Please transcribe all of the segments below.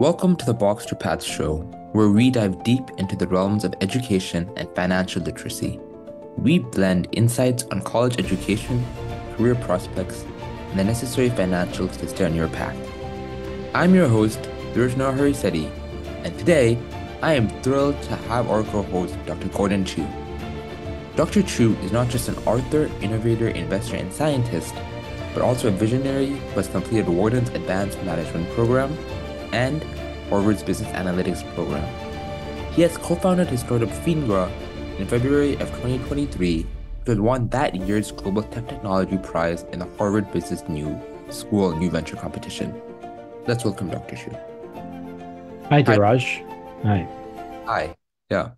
Welcome to the Boxer Path Show, where we dive deep into the realms of education and financial literacy. We blend insights on college education, career prospects, and the necessary financials to stay on your path. I'm your host, Dheeraj Naraharisetti, and today I am thrilled to have our co-host, Dr. Gordon Chiu. Dr. Chiu is not just an author, innovator, investor, and scientist, but also a visionary who has completed Wharton's Advanced Management Program and Harvard's Business Analytics Program. He has co-founded his startup Fingra in February of 2023, which has won that year's Global Tech Technology Prize in the Harvard Business New School New Venture Competition. Let's welcome Dr. Chiu. Hi, Hi. Dheeraj. Hi. Hi. Yeah.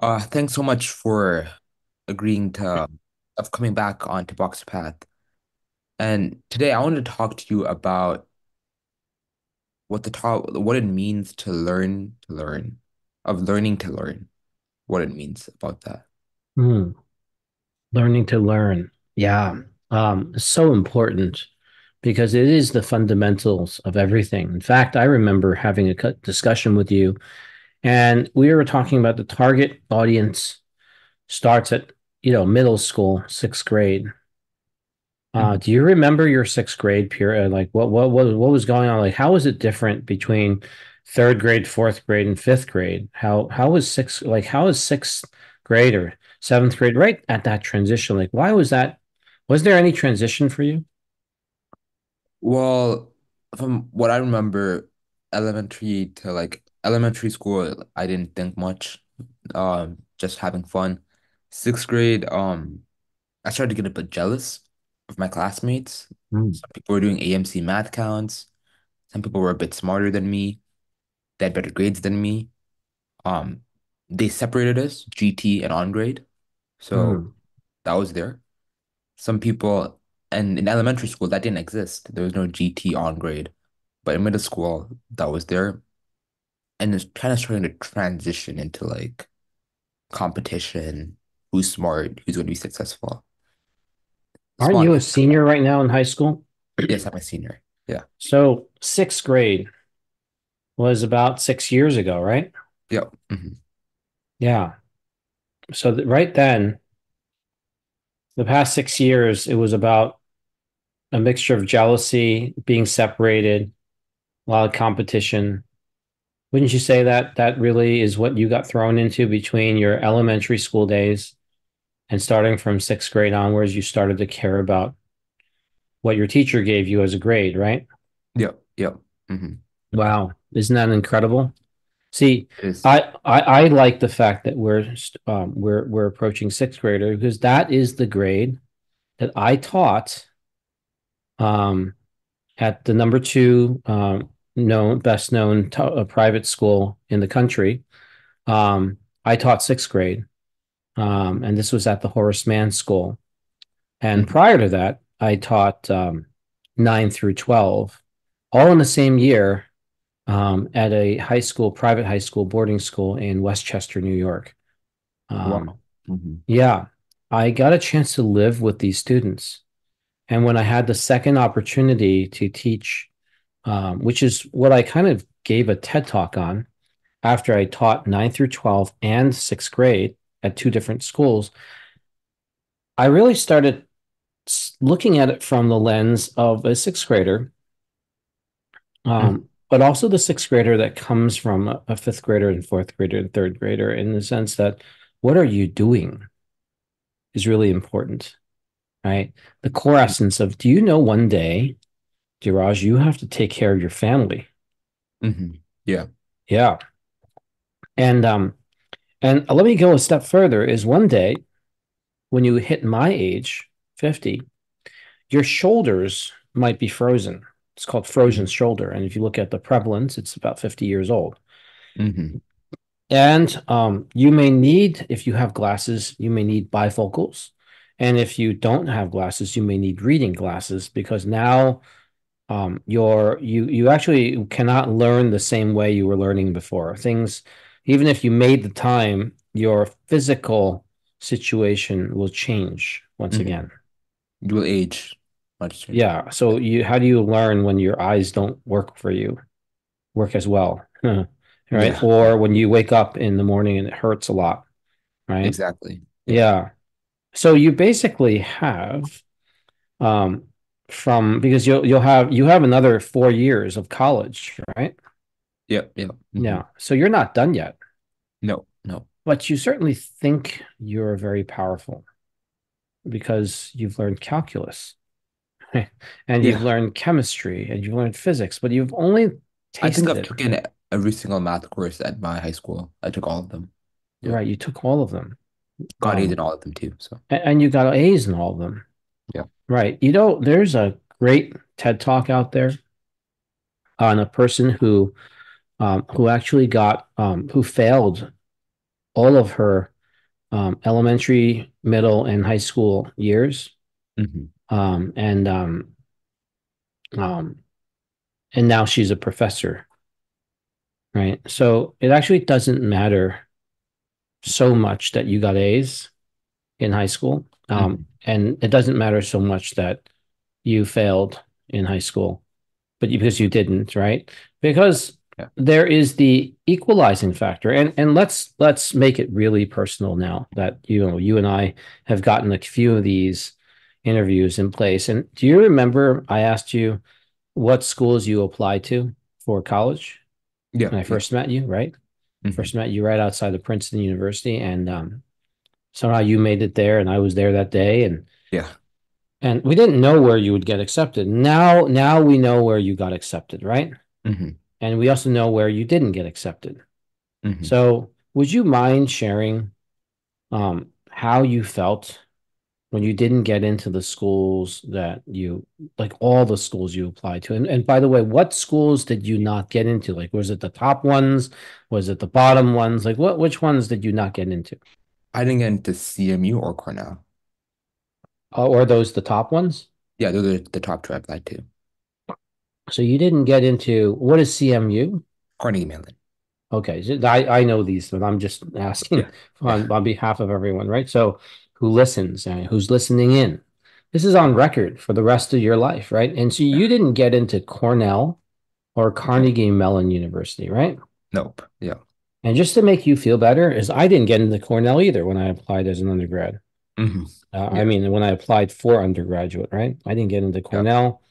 Thanks so much for agreeing to of coming back onto Box Path. And today I wanted to talk to you about what it means to learn, of learning to learn, what it means about that. Hmm. Learning to learn. Yeah. So important because it is the fundamentals of everything. In fact, I remember having a discussion with you, and we were talking about the target audience starts at, middle school, sixth grade. Mhm. Do you remember your sixth grade period? Like what was going on? Like how was it different between third grade, fourth grade, and fifth grade? How is sixth grade or seventh grade right at that transition? Like why was that? Was there any transition for you? Well, from what I remember, elementary school, I didn't think much, just having fun. Sixth grade, I started to get a bit jealous of my classmates. Mm, Some people were doing AMC math counts. Some people were a bit smarter than me. They had better grades than me. Um, they separated us, GT and on grade. So mm, that was there. Some people, and in elementary school, that didn't exist. There was no GT on grade. But in middle school, that was there. And it's kind of starting to transition into like competition, who's smart, who's going to be successful. Aren't Smart. you a senior right now in high school? Yes, I'm a senior. Yeah. So sixth grade was about 6 years ago, right? Yeah. Yeah. So right then, the past 6 years, it was about a mixture of jealousy, being separated, a lot of competition. Wouldn't you say that that really is what you got thrown into between your elementary school days and starting from sixth grade onwards, you started to care about what your teacher gave you as a grade, right? Yeah. Yeah. hmm Wow. Isn't that incredible? See, It is. I like the fact that we're approaching sixth grader because that is the grade that I taught um, at the number two known best known private school in the country. I taught sixth grade, and this was at the Horace Mann School. And Mhm. prior to that, I taught 9 through 12, all in the same year at a private high school boarding school in Westchester, New York. Um, Wow. hmm yeah, I got a chance to live with these students. And when I had the second opportunity to teach, which is what I kind of gave a TED talk on after I taught 9 through 12 and sixth grade at two different schools, I really started looking at it from the lens of a sixth grader, but also the sixth grader that comes from a fifth grader and fourth grader and third grader, in the sense that what are you doing is really important, right? The core essence of, do you know one day, Diraj, you have to take care of your family? Yeah. Yeah. And let me go a step further is one day when you hit my age, 50, your shoulders might be frozen. It's called frozen hmm shoulder. And if you look at the prevalence, it's about 50 years old. hmm And you may need, if you have glasses, you may need bifocals. And if you don't have glasses, you may need reading glasses because now you actually cannot learn the same way you were learning before. Things, even if you made the time, your physical situation will change once hmm again. You will age much sooner. Yeah. So how do you learn when your eyes don't work for you? work as well, right? Yeah, Or yeah, when you wake up in the morning and it hurts a lot, right? exactly. Yeah, Yeah. So you basically have um from because you have another 4 years of college, right? yep, yep. Yeah. So you're not done yet, No, no. but you certainly think you're very powerful because you've learned calculus and you've Yeah, learned chemistry and you've learned physics, but you've only I think tasted I've it. taken every single math course at my high school. I took all of them. Yep, Right. You took all of them. got A's in all of them too. So And you got A's in all of them. yeah. Right. There's a great TED talk out there on a person who actually got who failed all of her elementary, middle, and high school years. Hmm. Um, and um, um, and now she's a professor, right? So it actually doesn't matter so much that you got A's in high school. Hmm. And it doesn't matter so much that you failed in high school, but because you didn't, right? Because Yeah, there is the equalizing factor, and let's make it really personal now that you and I have gotten a few of these interviews in place. And do you remember I asked you what schools you applied to for college yeah, when I yeah. first met you, right? Hmm. First met you right outside of Princeton University, and somehow you made it there, and I was there that day, Yeah. and we didn't know where you would get accepted. Now we know where you got accepted, right? Hmm. And we also know where you didn't get accepted. Hmm. So, would you mind sharing how you felt when you didn't get into the schools that you like all the schools you applied to? And by the way, what schools did you not get into? Like, was it the top ones? Was it the bottom ones? Like, which ones did you not get into? I didn't get into CMU or Cornell. Or are those the top ones? Yeah, those are the top two I applied to. So you didn't get into what is CMU? Carnegie Mellon. Okay, so I know these, but I'm just Yeah, asking yeah, on behalf of everyone, right? So who listens and who's listening in? This is on record for the rest of your life, right? And so yeah. you didn't get into Cornell or Nope. Carnegie Mellon University, right? Nope. Yeah. And just to make you feel better, is I didn't get into Cornell either when I applied as an undergrad. Hmm. I Yeah. mean, when I applied for undergraduate, right? I didn't get into Yeah. Cornell.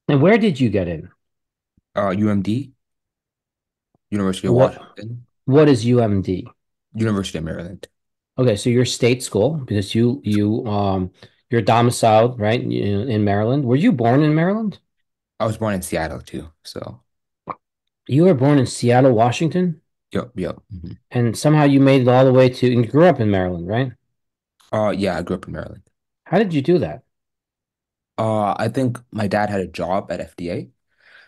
And where did you get in? UMD, University of What Washington, what is UMD? University of Maryland. Okay, so your state school because you're domiciled right in Maryland. Were you born in Maryland? I was born in Seattle too. So, You were born in Seattle, Washington, yep, yep. Hmm. and somehow you made it all the way to and you grew up in Maryland, right? Yeah, I grew up in Maryland. How did you do that? I think my dad had a job at FDA,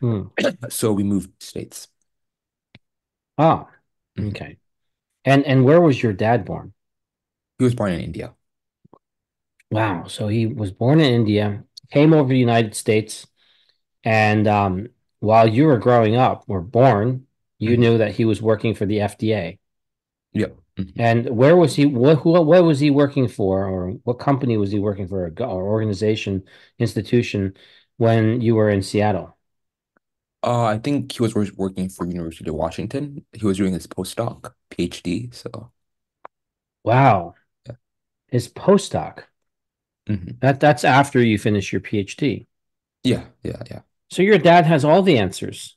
Hmm. so we moved states. Oh, Hmm. okay. And where was your dad born? He was born in India. Wow. So he was born in India, came over to the United States, and while you were growing up or born, you Hmm. knew that he was working for the FDA. Yep. Hmm. And where was he? What was he working for, or what company was he working for, or organization, institution, when you were in Seattle? I think he was working for University of Washington. He was doing his postdoc, PhD. So, Wow, yeah. his postdoc. Hmm. That's after you finish your PhD. Yeah, yeah, yeah. So your dad has all the answers,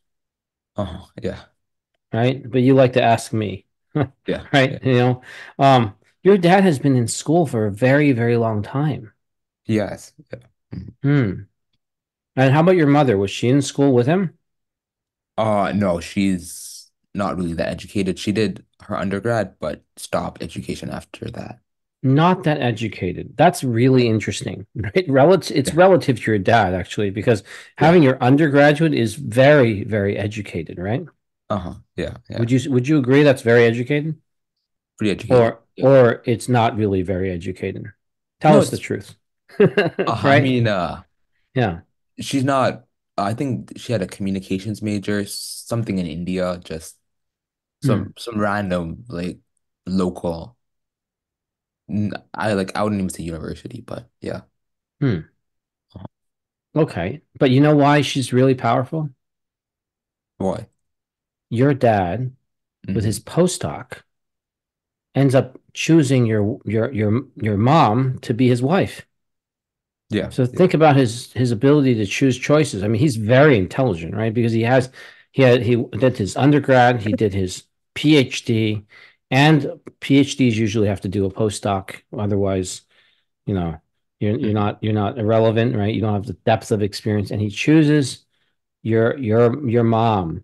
Yeah, right? But you like to ask me, yeah, right? yeah. Um, your dad has been in school for a very, very long time. Yes. Yeah. Mhm. Hmm. And how about your mother? Was she in school with him? No, she's not really that educated. She did her undergrad, but stopped education after that. Not that educated. That's really interesting, right? It's Yeah. relative to your dad, actually, because Yeah. having your undergraduate is very, very educated, right? Uh-huh. Yeah. Yeah. Would you agree that's very educated? Pretty educated. Yeah. Or it's not really very educated? Tell No, us the it's truth. I Right? mean, Yeah. she's not I think she had a communications major, something in India, just Hmm. some random like local I wouldn't even say university, but yeah. Hmm. Uh-huh. Okay. But you know why she's really powerful? Why? Your dad, with his Mm-hmm. postdoc, ends up choosing your mom to be his wife. Yeah, So yeah. think about his ability to choose choices. I mean, he's very intelligent, right? Because he did his undergrad, he did his PhD, and PhDs usually have to do a postdoc. Otherwise, you know, Mm-hmm. you're not irrelevant, right? You don't have the depth of experience. And he chooses your mom.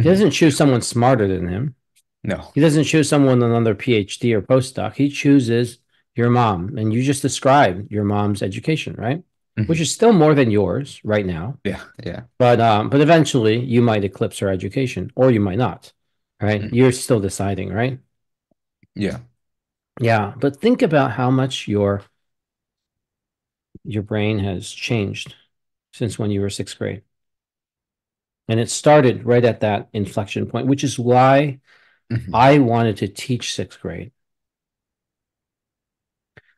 He Mm-hmm. doesn't choose someone smarter than him. No. He doesn't choose someone with another PhD or postdoc. He chooses your mom. And you just described your mom's education, right? Which Mm-hmm. is still more than yours right now. Yeah, yeah. But eventually you might eclipse her education or you might not. Right? Mm-hmm. You're still deciding, right? Yeah. Yeah. But think about how much your brain has changed since when you were sixth grade. And it started right at that inflection point, which is why Mm-hmm. I wanted to teach sixth grade.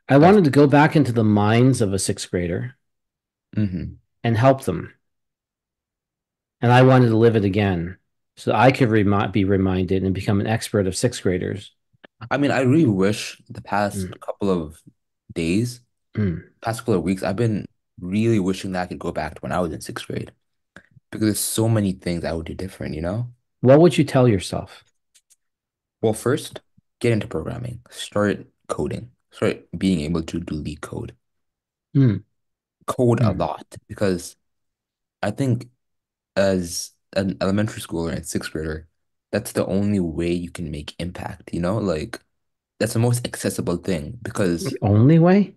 I That's wanted to go back into the minds of a sixth grader mm-hmm. and help them. And I wanted to live it again so I could be reminded and become an expert of sixth graders. I mean, I really wish the Mm, past couple of days, mm. past couple of weeks, I've been really wishing that I could go back to when I was in sixth grade because there's so many things I would do different, you know? What would you tell yourself? Well, first, get into programming, start coding, start being able to do leak code, Mm, code a mm. lot because I think as an elementary schooler and sixth grader, that's the only way you can make impact, you know? Like that's the most accessible thing because The only way?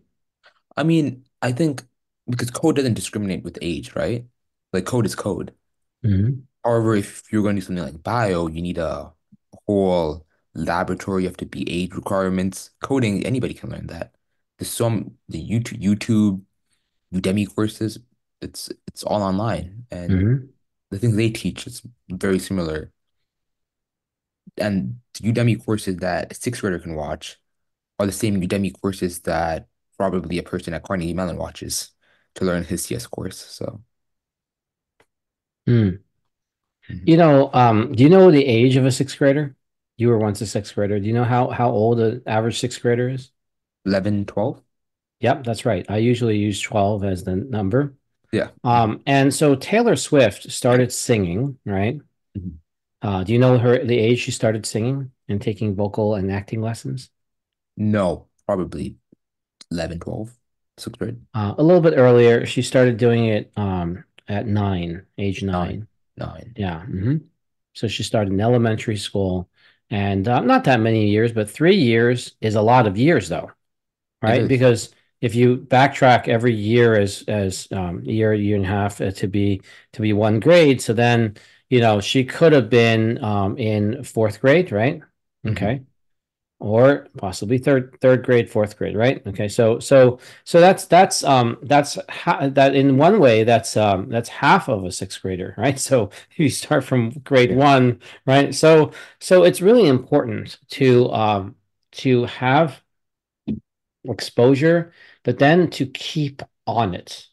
I mean, I think because code doesn't discriminate with age, right? Like code is code. Mm, However, if you're going to do something like bio, you need a whole laboratory, you have to be age requirements. Coding, anybody can learn that. There's some the YouTube, Udemy courses, it's all online. And mm, the things they teach is very similar. And the Udemy courses that a sixth grader can watch are the same Udemy courses that probably a person at Carnegie Mellon watches to learn his CS course. So, mm. mhm. Do you know the age of a sixth grader? You were once a sixth grader. Do you know how old an average sixth grader is? 11, 12? Yep, that's right. I usually use 12 as the number. Yeah. Mhm. And so Taylor Swift started singing, right? Mhm. Do you know the age she started singing and taking vocal and acting lessons? No, probably 11, 12, sixth grade. A little bit earlier, she started doing it at age Nine, nine. nine. Yeah. So she started in elementary school, and not that many years, but 3 years is a lot of years, though, It right? is. Because if you backtrack every year as year and a half to be one grade, so then she could have been in fourth grade, right? Hmm. Okay, or possibly third grade, fourth grade, right? Okay, so that in one way that's half of a sixth grader, right? So you start from grade Yeah. one, right? So it's really important to have exposure, but then to keep on it,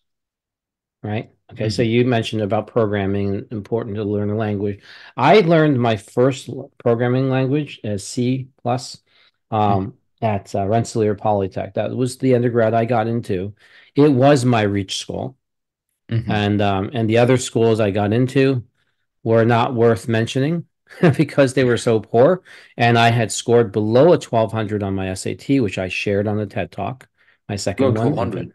right? Okay, so Hmm. you mentioned about programming, important to learn a language. I learned my first programming language as C plus at Rensselaer Polytech. That was the undergrad I got into. It was my reach school, Hmm. and the other schools I got into were not worth mentioning because they were so poor. And I had scored below a 1200 on my SAT, which I shared on the TED Talk, my Below second one, twelve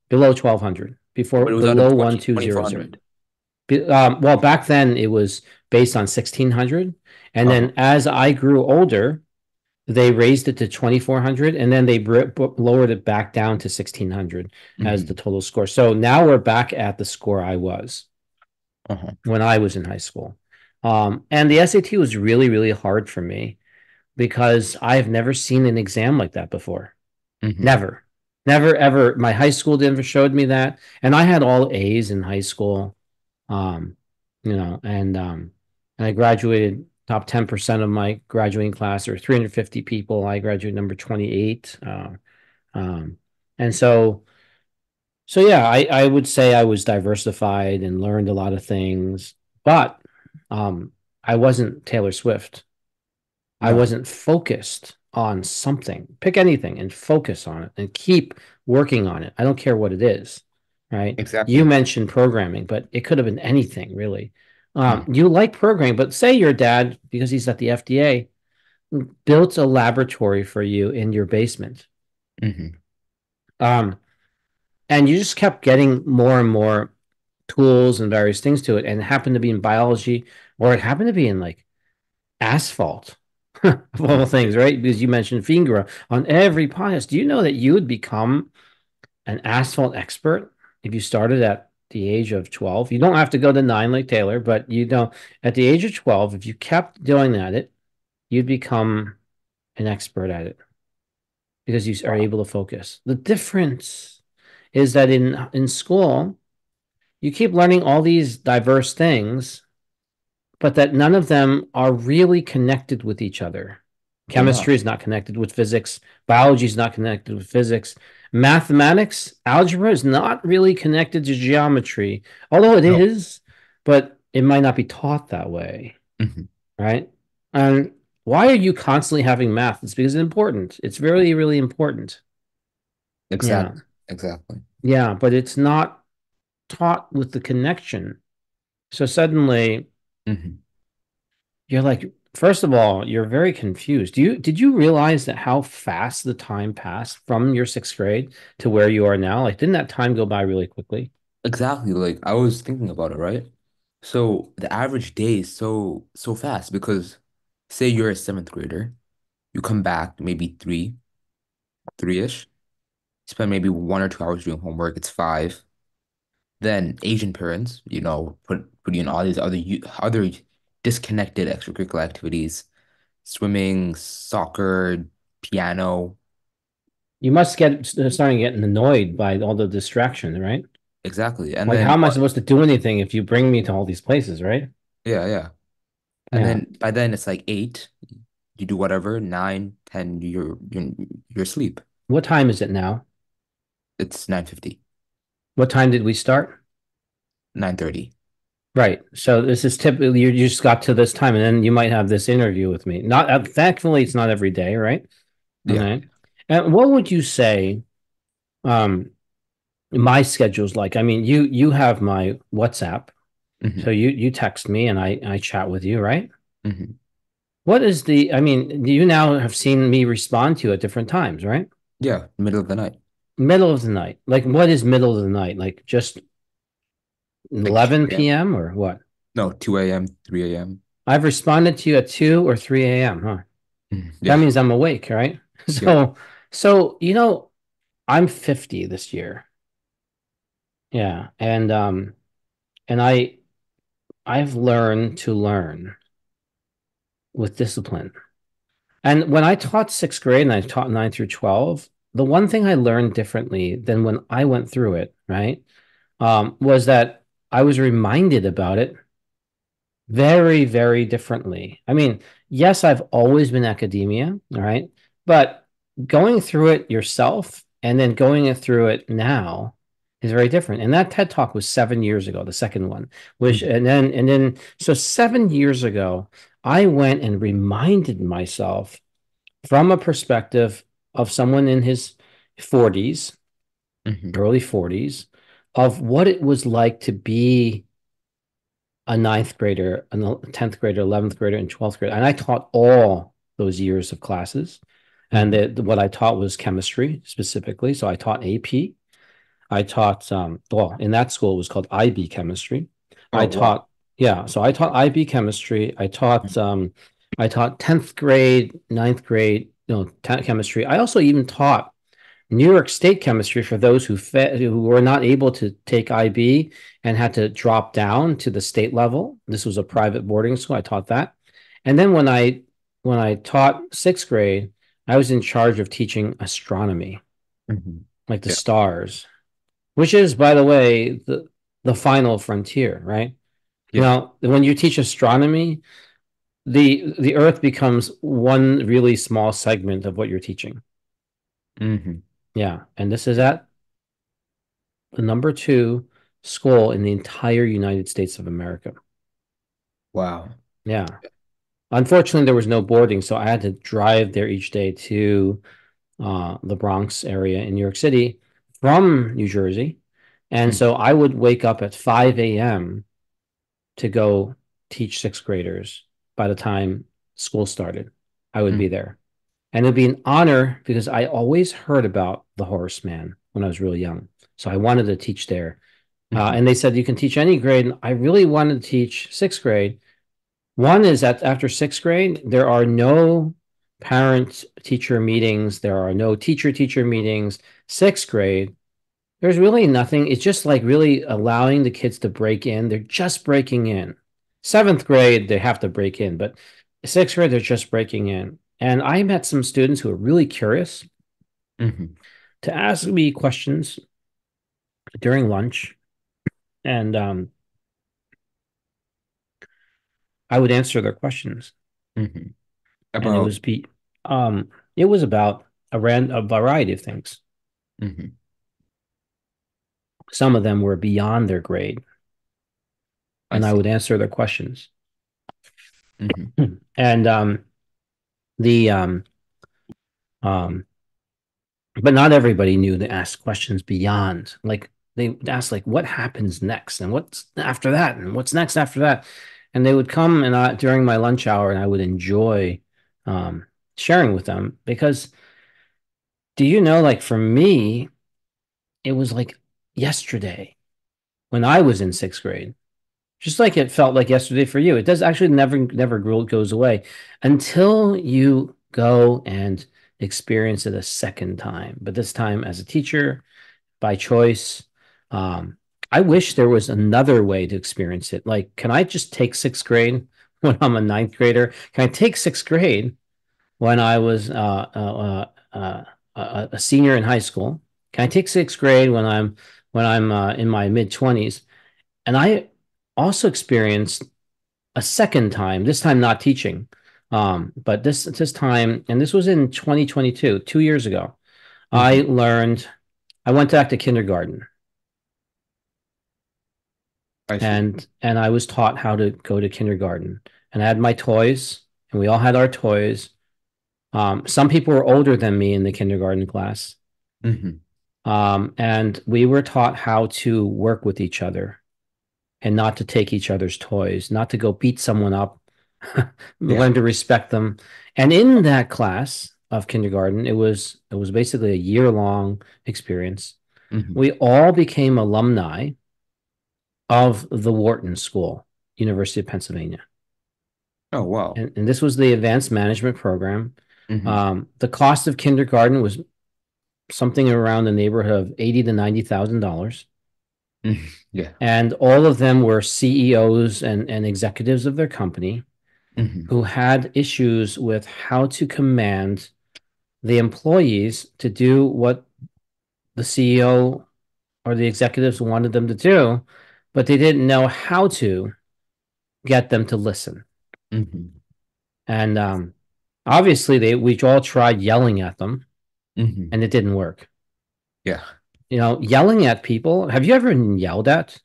below 1200, but it was out of below 20, 1200. 2400. Well, back then it was based on 1600. And Uh-huh. then as I grew older, they raised it to 2400 and then they lowered it back down to 1600 as the Hmm. total score. So now we're back at the score I was Uh-huh. when I was in high school. And the SAT was really, really hard for me because I've never seen an exam like that before. Hmm. Never, never, ever. My high school never showed me that. And I had all A's in high school. Um, and I graduated top 10% of my graduating class, or 350 people. I graduated number 28. Um, and so yeah, I would say I was diversified and learned a lot of things. But um, I wasn't Taylor Swift. I No, wasn't focused on something. Pick anything and focus on it and keep working on it. I don't care what it is, right? You exactly. mentioned programming, but it could have been anything really. Mm, You like programming, but say your dad, because he's at the FDA, built a laboratory for you in your basement. hmm. Um, and you just kept getting more and more tools and various things to it, and it happened to be in biology, or it happened to be in like asphalt of all things, right? Because you mentioned Fingra on every podcast. Do you know that you would become an asphalt expert if you started at the age of 12? You don't have to go to nine like Taylor, but you know, at the age of 12, if you kept doing that, you'd become an expert at it because you are Wow. able to focus. The difference is that in school, you keep learning all these diverse things, but that none of them are really connected with each other. They're not. Chemistry is not connected with physics. Biology is not connected with physics. Mathematics, algebra is not really connected to geometry, although it No. is, but it might not be taught that way, Hmm. right? And why are you constantly having math? It's because it's important. It's really, really important. Yeah. Exactly. Exactly. Yeah. But it's not taught with the connection. So suddenly Hmm. you're like, first of all, you're very confused. Did you realize that how fast the time passed from your sixth grade to where you are now? Like, didn't that time go by really quickly? Exactly. Like I was thinking about it, right? So the average day is so fast because say you're a seventh grader, you come back maybe three-ish, spend maybe 1 or 2 hours doing homework, it's five. Then Asian parents, put you in all these other disconnected extracurricular activities, swimming, soccer, piano. You must get starting getting annoyed by all the distractions, right? Exactly. And Like, then how am I supposed to do anything if you bring me to all these places, right? yeah, yeah. And Yeah. then by then it's like eight, you do whatever, nine, 10, you're asleep. What time is it now? It's 9:50, What time did we start? 9:30. Right. So this is typically you just got to this time, and then you might have this interview with me. Not thankfully, it's not every day, right? Yeah. Okay. And what would you say? Um, my schedule's like. I mean, you have my WhatsApp, so Hmm. you text me and I chat with you, right? Hmm. What is the? I mean, you now have seen me respond to you at different times, right? Yeah, middle of the night. Middle of the night. Like, what is middle of the night? Like just Like 2 11 a.m. p.m. or what? No, 2 a.m., 3 a.m. I've responded to you at 2 or 3 a.m., huh? That Yeah. means I'm awake, right? Yeah. So I'm 50 this year. Yeah. And I've learned to learn with discipline. And when I taught sixth grade and I taught 9 through 12, the one thing I learned differently than when I went through it, right, was that I was reminded about it very, very differently. I mean, yes, I've always been academia, all right, but going through it yourself and then going through it now is very different. And that TED Talk was 7 years ago, the second one, which Mhm. and then so 7 years ago, I went and reminded myself from a perspective of someone in his 40s, Mhm. early 40s, of what it was like to be a ninth grader, a 10th grader, 11th grader, and 12th grader. And I taught all those years of classes. And Mhm. what I taught was chemistry specifically. So I taught AP. I taught, well, in that school, it was called IB chemistry. I Oh, wow. taught, yeah. So I taught IB chemistry. I taught 10th grade, ninth grade, chemistry. I also even taught New York State chemistry for those who were not able to take IB and had to drop down to the state level. This was a private boarding school. I taught that. And then when I taught sixth grade, I was in charge of teaching astronomy, Mhm. like the Yeah. stars, which is, by the way, the final frontier, right? Yeah. When you teach astronomy, the Earth becomes one really small segment of what you're teaching. Hmm. Yeah, and this is at the number two school in the entire United States of America. Wow. Yeah. Unfortunately, there was no boarding, so I had to drive there each day to the Bronx area in New York City from New Jersey. And Mm, so I would wake up at 5 a.m. to go teach sixth graders. By the time school started, I would be mm, there. And it'd be an honor because I always heard about the Horseman when I was really young. So I wanted to teach there. mhm, And they said you can teach any grade. And I really wanted to teach sixth grade. One is that after sixth grade, there are no parent teacher meetings, there are no teacher teacher meetings. Sixth grade, there's really nothing. It's just like really allowing the kids to break in. They're just breaking in. Seventh grade, they have to break in, but sixth grade, they're just breaking in. And I met some students who are really curious mhm, to ask me questions during lunch, and I would answer their questions. mhm. And About. it was about a variety of things. Mhm. Some of them were beyond their grade, I and I see. would answer their questions. Mhm, And the um, but not everybody knew to ask questions beyond. Like they would ask, like, what happens next, and what's after that, and what's next after that. And they would come and during my lunch hour, and I would enjoy um, sharing with them because do you know, like for me, it was like yesterday when I was in sixth grade. Just like it felt like yesterday for you. It does actually never goes away until you go and experience it a second time, but this time as a teacher by choice. Um, I wish there was another way to experience it. Like, can I just take sixth grade when I'm a ninth grader? Can I take sixth grade when I was a senior in high school? Can I take sixth grade when I'm in my mid 20s? And I also experienced a second time, this time not teaching, but this time, and this was in 2022, 2 years ago. I mhm. learned. I went back to kindergarten, I see. and I was taught how to go to kindergarten. And I had my toys, and we all had our toys. Some people were older than me in the kindergarten class, Mhm. and we were taught how to work with each other and not to take each other's toys, not to go beat someone up, Yeah. learn to respect them. And in that class of kindergarten, it was basically a year-long experience. Mhm. We all became alumni of the Wharton School, University of Pennsylvania. Oh, wow. And this was the advanced management program. Mhm. The cost of kindergarten was something around the neighborhood of 80 to $90,000. Mhm. Yeah. And all of them were CEOs and executives of their company Mhm. who had issues with how to command the employees to do what the CEO or the executives wanted them to do, but they didn't know how to get them to listen. Mhm. And obviously, we all tried yelling at them, Mhm. and it didn't work. Yeah. Yelling at people. Have you ever been yelled at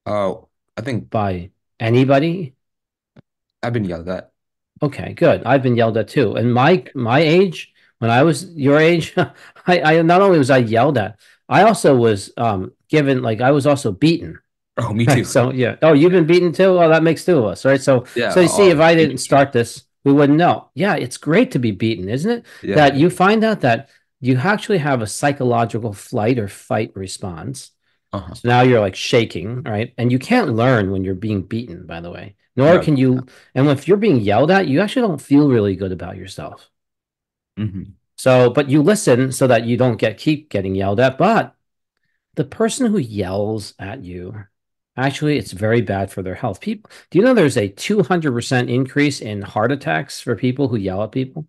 Oh, I think by anybody? I've been yelled at. Okay, good. I've been yelled at too. And my age, when I was your age, I not only was I yelled at, I also was given like I was also beaten. Oh, me Right. too. So yeah. Oh, you've been beaten too? Oh, that makes two of us, right? So Yeah. so you see, if Oh, I didn't beaten too. start this, we wouldn't know. Yeah, it's great to be beaten, isn't it? Yeah. That Yeah. you find out that you actually have a psychological flight or fight response. Uh-huh. So now you're like shaking, right? And you can't learn when you're being beaten, by the way. Nor No. can you, and if you're being yelled at, you actually don't feel really good about yourself. Mhm. So, but you listen so that you don't keep getting yelled at. But the person who yells at you, actually, it's very bad for their health. People, do you know there's a 200% increase in heart attacks for people who yell at people?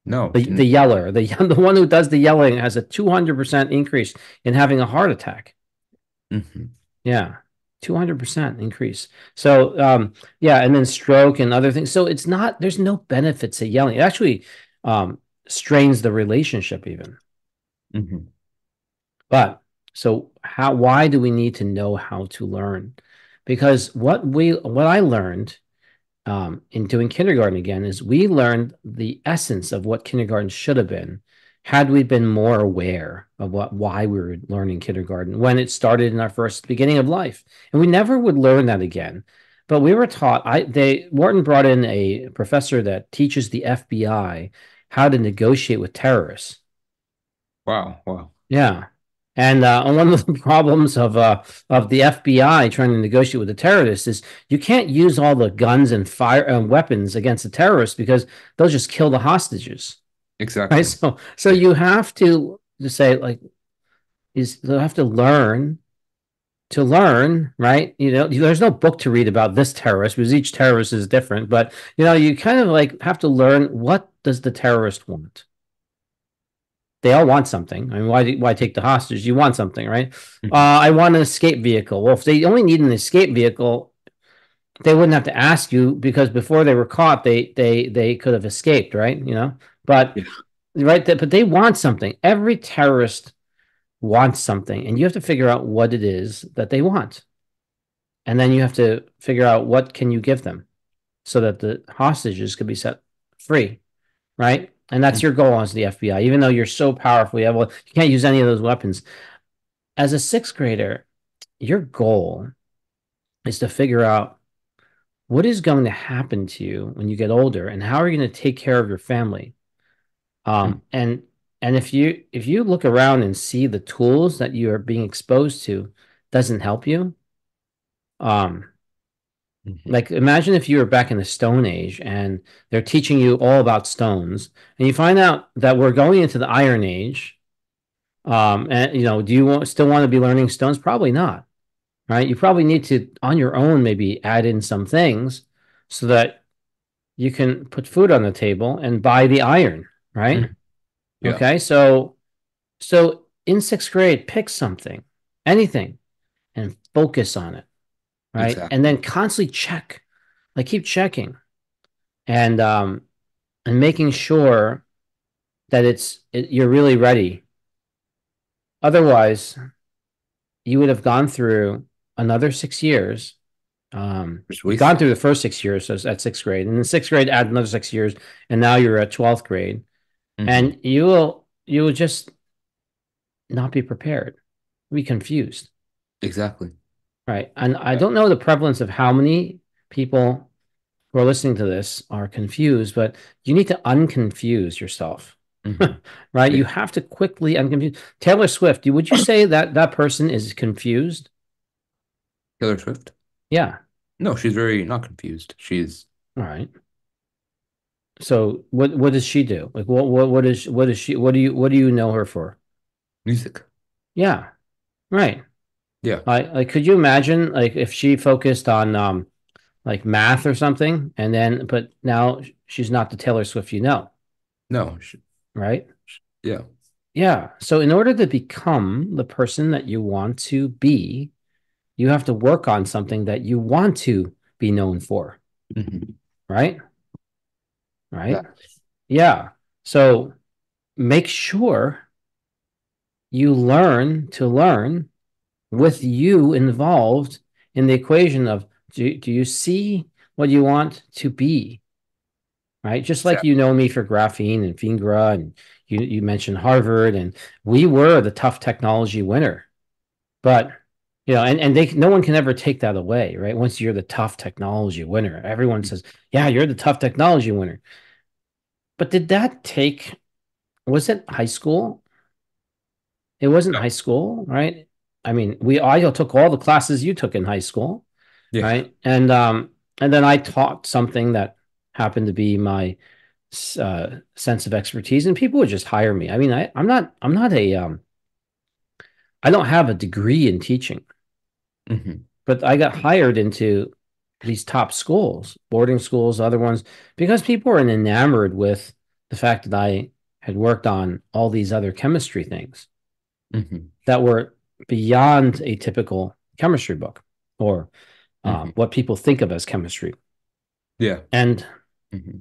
No. The yeller, the one who does the yelling has a 200% increase in having a heart attack. Mhm. Yeah. 200% increase. So, yeah, and then stroke and other things. So it's not, there's no benefits to yelling. It actually um, strains the relationship even. Mhm. But so why do we need to know how to learn? because what I learned in doing kindergarten again is we learned the essence of what kindergarten should have been had we been more aware of why we were learning kindergarten when it started in our first beginning of life. And we never would learn that again. But we were taught, Wharton brought in a professor that teaches the FBI how to negotiate with terrorists. Wow. Wow. Yeah. And one of the problems of the FBI trying to negotiate with the terrorists is you can't use all the guns and fire and weapons against the terrorists because they'll just kill the hostages, right? Exactly. So you have to say like is you have to learn, right? You know, there's no book to read about this terrorist because each terrorist is different, but you know, you kind of like have to learn what does the terrorist want. They all want something. I mean, why take the hostage? You want something, right? Hmm. I want an escape vehicle. Well, if they only need an escape vehicle, they wouldn't have to ask you because before they were caught, they could have escaped, right? You know, but Yeah. but they want something. Every terrorist wants something, and you have to figure out what it is that they want, and then you have to figure out what can you give them so that the hostages could be set free, right? And that's your goal as the FBI, even though you're so powerful. You can't use any of those weapons. As a sixth grader, your goal is to figure out what is going to happen to you when you get older and how are you going to take care of your family. Hmm. And if you look around and see the tools that you are being exposed to doesn't help you, um, Hmm. like imagine if you were back in the Stone Age and they're teaching you all about stones, and you find out that we're going into the Iron Age. And you know, do you still want to be learning stones? Probably not, right? You probably need to, on your own, maybe add in some things so that you can put food on the table and buy the iron, right? Hmm. Yeah. Okay, so in sixth grade, pick something, anything, and focus on it, right? And Exactly. then constantly check, like keep checking and making sure that you're really ready. Otherwise, you would have gone through another 6 years. Just You've gone wasted. through the first 6 years, so at sixth grade, and in sixth grade, add another 6 years, and now you're at 12th grade, Hmm. and you will just not be prepared, be confused, Exactly. right? And I Yeah. don't know the prevalence of how many people who are listening to this are confused, but you need to unconfuse yourself, Hmm. right? You Yeah. have to quickly unconfuse. Taylor Swift, would you say that that person is confused? Taylor Swift? Yeah. No, she's very not confused. She's All right. So what does she do? Like what is she what do you know her for? music. Yeah, right. Yeah. Like could you imagine like if she focused on like math or something and then but now she's not the Taylor Swift you know, No. right? Yeah. Yeah. So in order to become the person that you want to be, you have to work on something that you want to be known for, Hmm. right? Right? Exactly. Yeah. So make sure you learn to learn with you involved in the equation of do you see what you want to be, right? Just like you Exactly. know me for graphene and Fingra, and you mentioned Harvard, and we were the tough technology winner. But you know, and they no one can ever take that away, right? Once you're the tough technology winner, everyone says, "Yeah, you're the tough technology winner." But did that take? Was it high school? It wasn't No. high school, right? I mean, I took all the classes you took in high school, Yeah. right? And then I taught something that happened to be my sense of expertise, and people would just hire me. I mean, I'm not I don't have a degree in teaching, Hmm. but I got hired into these top schools, boarding schools, other ones, because people were enamored with the fact that I had worked on all these other chemistry things Hmm. that were beyond a typical chemistry book or Hmm. what people think of as chemistry. Yeah. And Hmm.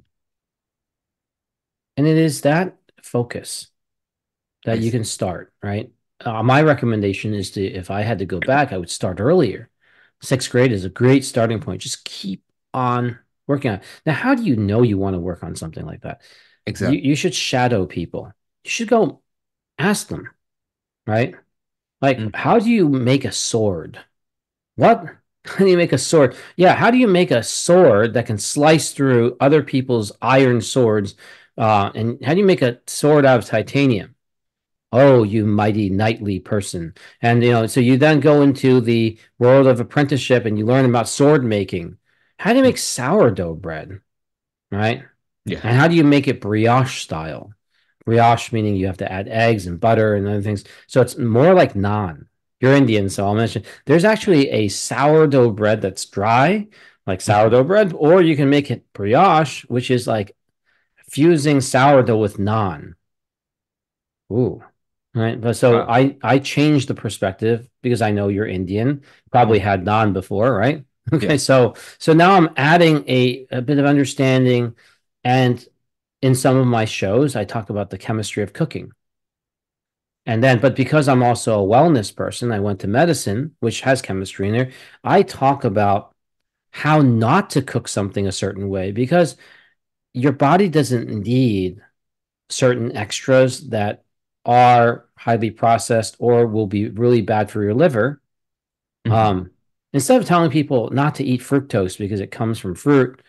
and it is that focus I that you see. can start, right? My recommendation is to, if I had to go back, I would start earlier. Sixth grade is a great starting point. Just keep on working on it. Now, how do you know you want to work on something like that? You Exactly. should shadow people. You should go ask them, right? Like, Mm-hmm. how do you make a sword? What? How do you make a sword? Yeah, how do you make a sword that can slice through other people's iron swords? And how do you make a sword out of titanium? Oh, you mighty knightly person. And so you then go into the world of apprenticeship and you learn about sword making. How do you make sourdough bread? Right? Yeah. And how do you make it brioche style? Brioche meaning you have to add eggs and butter and other things. So it's more like naan. You're Indian, so I'll mention there's actually a sourdough bread that's dry, like Mhm. sourdough bread, or you can make it brioche, which is like fusing sourdough with naan. Ooh. Right. But so Wow. I changed the perspective because I know you're Indian, probably Mhm. had naan before, right? Okay, Yeah. so now I'm adding a bit of understanding, and in some of my shows, I talk about the chemistry of cooking. And then, but because I'm also a wellness person, I went to medicine, which has chemistry in there. I talk about how not to cook something a certain way because your body doesn't need certain extras that are highly processed or will be really bad for your liver. Hmm. Um, Instead of telling people not to eat fructose because it comes from fruit,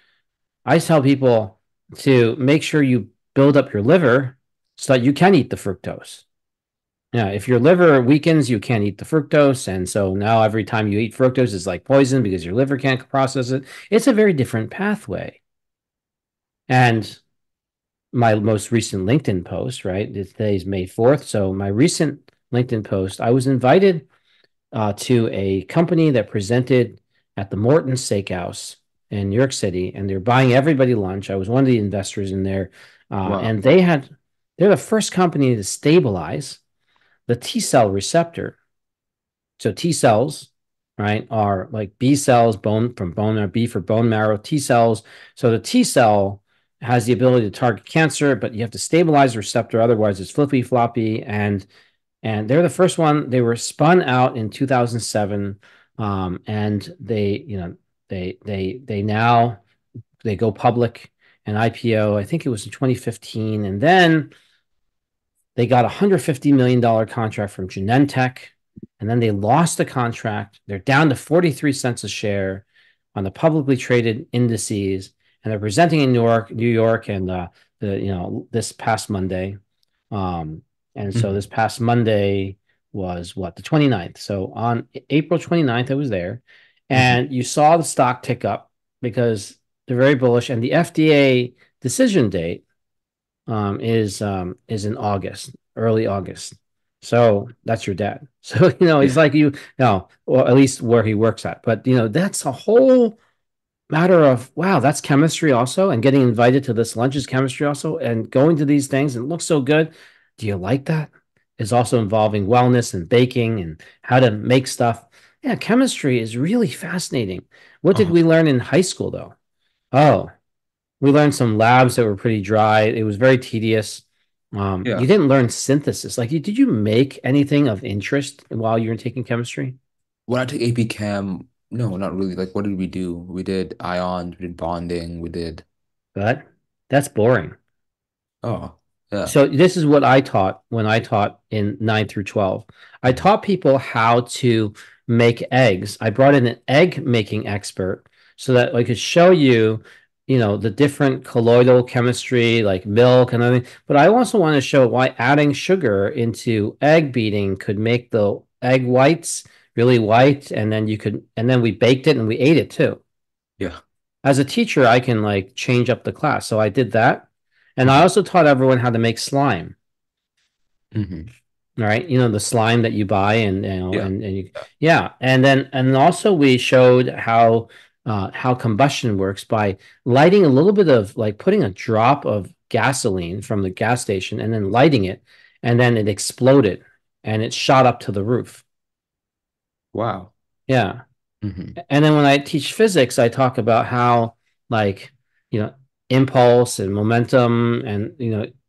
I tell people to make sure you build up your liver so that you can eat the fructose. Yeah, if your liver weakens, you can't eat the fructose. And so now every time you eat fructose, it's like poison because your liver can't process it. It's a very different pathway. And my most recent LinkedIn post, right? Today's May 4th. So my recent LinkedIn post, I was invited to a company that presented at the Morton Steakhouse in New York City, and they're buying everybody lunch. I was one of the investors in there, Wow. and they're the first company to stabilize the T cell receptor. So T cells, right, are like B cells, bone from bone marrow, B for bone marrow, T cells. So the T cell has the ability to target cancer, but you have to stabilize the receptor, otherwise it's flippy floppy. And they're the first one. They were spun out in 2007, and they now they go public and IPO. I think it was in 2015, and then they got $150 million contract from Genentech, and then they lost the contract. They're down to 43 cents a share on the publicly traded indices, and they're presenting in New York, and this past Monday. Um, and so Hmm. this past Monday was what, the 29th. So on April 29th, I was there, Hmm. and you saw the stock tick up because they're very bullish, and the FDA decision date is in August, early August. So that's your dad. So he's Yeah. like you know, or at least where he works at. But that's a whole matter of wow, that's chemistry also, and getting invited to this lunch is chemistry also, and going to these things and it looks so good. Do you like that? Is also involving wellness and baking and how to make stuff. Yeah, chemistry is really fascinating. What did Uh-huh. we learn in high school though? Oh, we learned some labs that were pretty dry. It was very tedious. Yeah. You didn't learn synthesis. Like, did you make anything of interest while you were taking chemistry? When I took AP Chem, no, not really. Like, what did we do? We did ions, we did bonding, we did. But that's boring. Oh, yeah. So this is what I taught when I taught in 9 through 12. I Mhm. taught people how to make eggs. I brought in an egg making expert so that I could show you, the different colloidal chemistry like milk and everything. But I also want to show why adding sugar into egg beating could make the egg whites really white, and then we baked it and we ate it too. Yeah. As a teacher, I can like change up the class. So I did that. And I Hmm. also taught everyone how to make slime. Hmm. All right, the slime that you buy, and Yeah. Yeah. yeah, and also we showed how combustion works by lighting a little bit of, like, putting a drop of gasoline from the gas station and then lighting it, and then it exploded and it shot up to the roof. Wow. Yeah. Hmm. And then when I teach physics, I talk about how, like, you know, impulse and momentum, and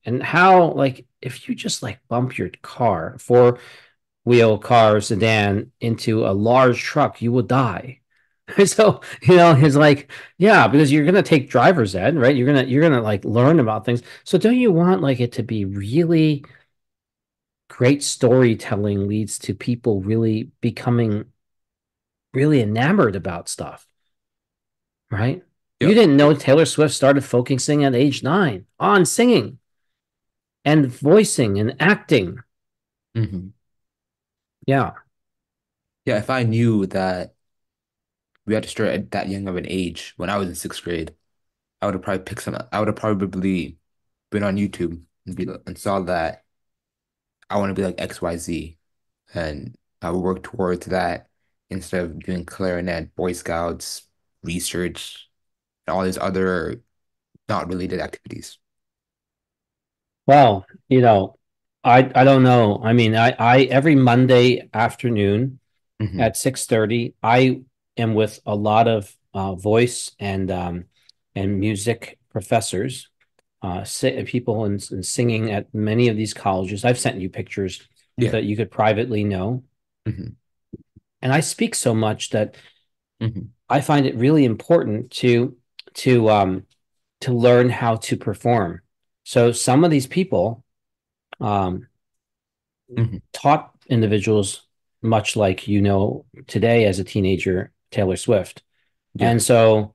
and how, like, if you just like bump your car, four wheel car sedan, into a large truck, you will die. So, he's like, yeah, because you're gonna take driver's ed, right? You're gonna like learn about things. So don't you want like it to be really great storytelling leads to people really becoming really enamored about stuff, right? You Yep. didn't know Taylor Swift started focusing at age 9 on singing and voicing and acting. Hmm. Yeah. Yeah, if I knew that we had to start at that young of an age when I was in sixth grade, I would have probably picked some. I would have probably been on YouTube and saw that I want to be like XYZ, and I would work towards that instead of doing clarinet, Boy Scouts, research, and all these other not related activities. Well, I don't know. I mean, I every Monday afternoon Hmm. at 6:30, I am with a lot of voice and music professors, people and singing at many of these colleges. I've sent you pictures Yeah. that you could privately know. Hmm. And I speak so much that Hmm. I find it really important to um to learn how to perform. So some of these people um Hmm. taught individuals much like today as a teenager, Taylor Swift. Yeah. And so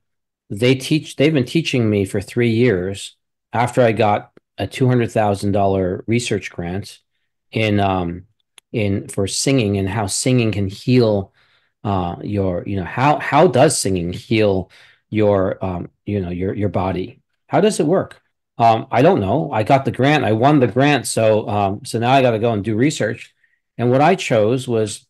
they've been teaching me for 3 years after I got a $200,000 research grant in for singing and how singing can heal how does singing heal your body? How does it work? I don't know. I got the grant. I won the grant. So now I got to go and do research. And what I chose was,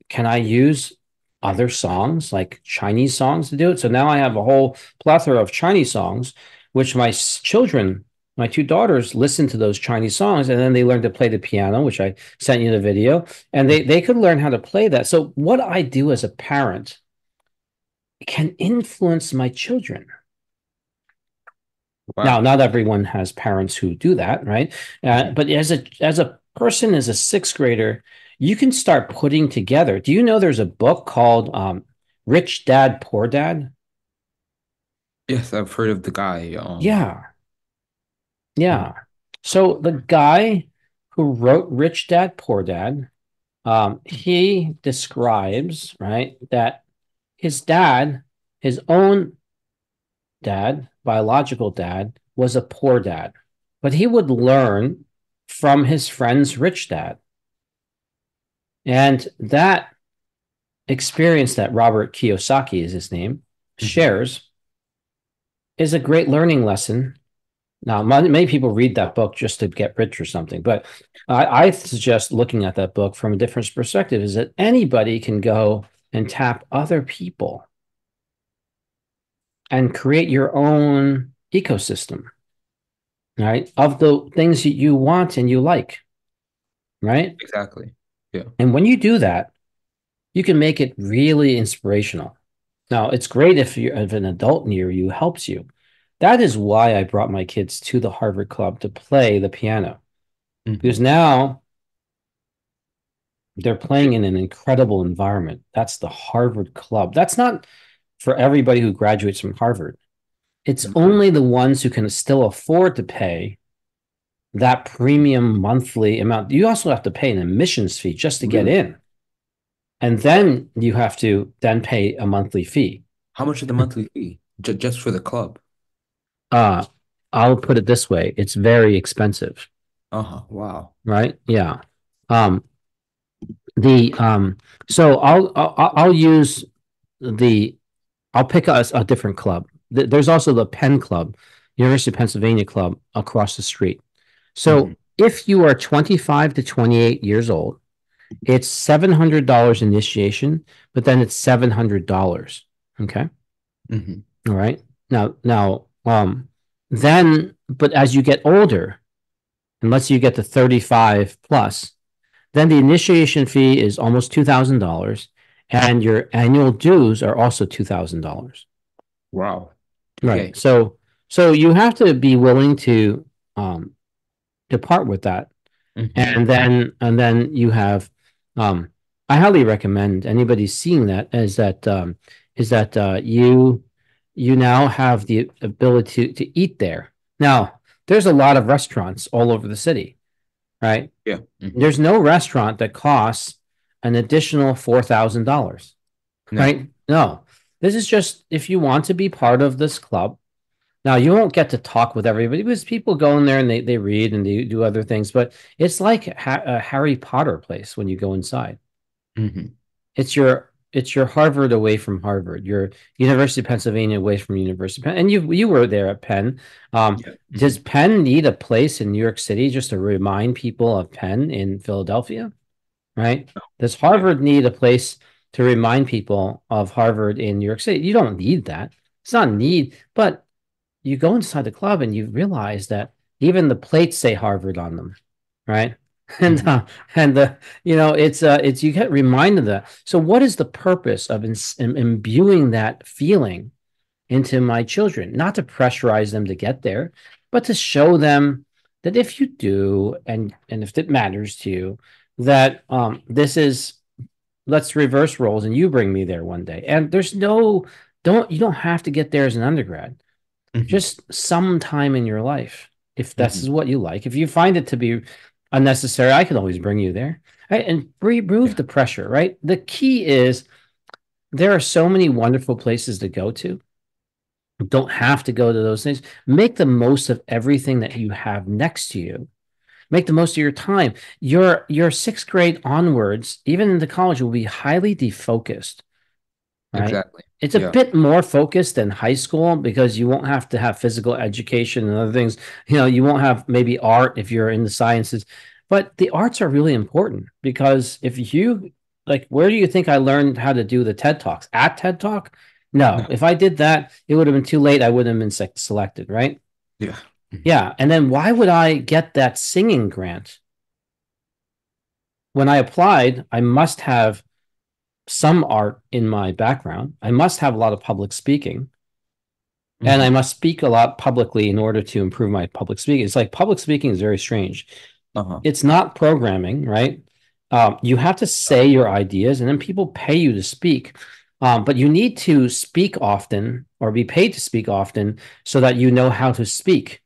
can I use other songs like Chinese songs to do it? So now I have a whole plethora of Chinese songs, which children, my two daughters, listen to those Chinese songs, and then they learn to play the piano, which I sent you the video, and they could learn how to play that. So what I do as a parent can influence my children. Now, Wow. not everyone has parents who do that, right? Hmm. But as a person, as a sixth grader, you can start putting together. Do you know there's a book called Rich Dad, Poor Dad? Yes, I've heard of the guy. Yeah, Mhm. yeah. So the guy who wrote Rich Dad, Poor Dad, he describes, right, that his dad, his own dad, biological dad, was a poor dad, but he would learn from his friend's rich dad. And that experience that Robert Kiyosaki is his name Mhm. shares is a great learning lesson. Now, many people read that book just to get rich or something, but I suggest looking at that book from a different perspective is that anybody can go and tap other people and create your own ecosystem, right? Of the things that you want and you like, right? Exactly. Yeah. And when you do that, you can make it really inspirational. Now, it's great if an adult near you helps you. That is why I brought my kids to the Harvard Club to play the piano, because Hmm. now they're playing in an incredible environment. That's the Harvard Club. That's not for everybody who graduates from Harvard. It's Hmm. only the ones who can still afford to pay that premium monthly amount. You also have to pay an admissions fee just to get Really? in. And then you have to then pay a monthly fee. How much is the monthly fee? Just for the club? Uh, I'll put it this way: it's very expensive, Uh-huh. Wow. right? Yeah. Um, the so I'll use the I'll pick a different club. There's also the Penn Club, University of Pennsylvania Club across the street. Hmm. So if you are 25 to 28 years old, it's $700 initiation, but then it's $700. Okay. Hmm. All right. But as you get older, unless you get to 35 plus, then the initiation fee is almost $2,000 and your annual dues are also $2,000. Wow. Right. Okay. So you have to be willing um to part with that. Hmm. And then you have I highly recommend anybody seeing that is that you now have the ability to eat there. Now, there's a lot of restaurants all over the city, right? Yeah. Hmm. There's no restaurant that costs an additional $4,000, No. right? No. This is just if you want to be part of this club. Now, you won't get to talk with everybody because people go in there and they read and they do other things, but it's like a Harry Potter place when you go inside. Hmm. It's your Harvard away from Harvard, your University of Pennsylvania away from University of Penn, and you were there at Penn. Yeah. Does Hmm. Penn need a place in New York City just to remind people of Penn in Philadelphia? Right? Does Yeah. Harvard need a place to remind people of Harvard in New York City? You don't need that. It's not a need, but you go inside the club and you realize that even the plates say Harvard on them, right? And Hmm. and the it's you get reminded of that. So what is the purpose of imbuing that feeling into my children? Not to pressurize them to get there, but to show them that if you do, and if it matters to you, that this is let's reverse roles and you bring me there one day. And there's no don't you don't have to get there as an undergrad, Hmm. just some time in your life, if that's Hmm. is what you like. If you find it to be unnecessary, I can always bring you there, right? And remove Yeah. the pressure, right? The key is there are so many wonderful places to go to. You don't have to go to those things. Make the most of everything that you have next to you. Make the most of your time. Your sixth grade onwards, even into college, will be highly defocused, right? Exactly. It's a Yeah. bit more focused than high school because you won't have to have physical education and other things. You won't have maybe art if you're in the sciences, but the arts are really important because if you like, where do you think I learned how to do the TED Talks? At TED Talk? No. No. If I did that, it would have been too late. I wouldn't have been selected, right? Yeah. Hmm. Yeah. And then why would I get that singing grant? When I applied, I must have some art in my background. I must have a lot of public speaking, and I Hmm. must speak a lot publicly in order to improve my public speaking. It's like public speaking is very strange. Uh-huh. It's not programming, right? You have to say your ideas, and then people pay you to speak. But you need to speak often or be paid to speak often so that you know how to speak.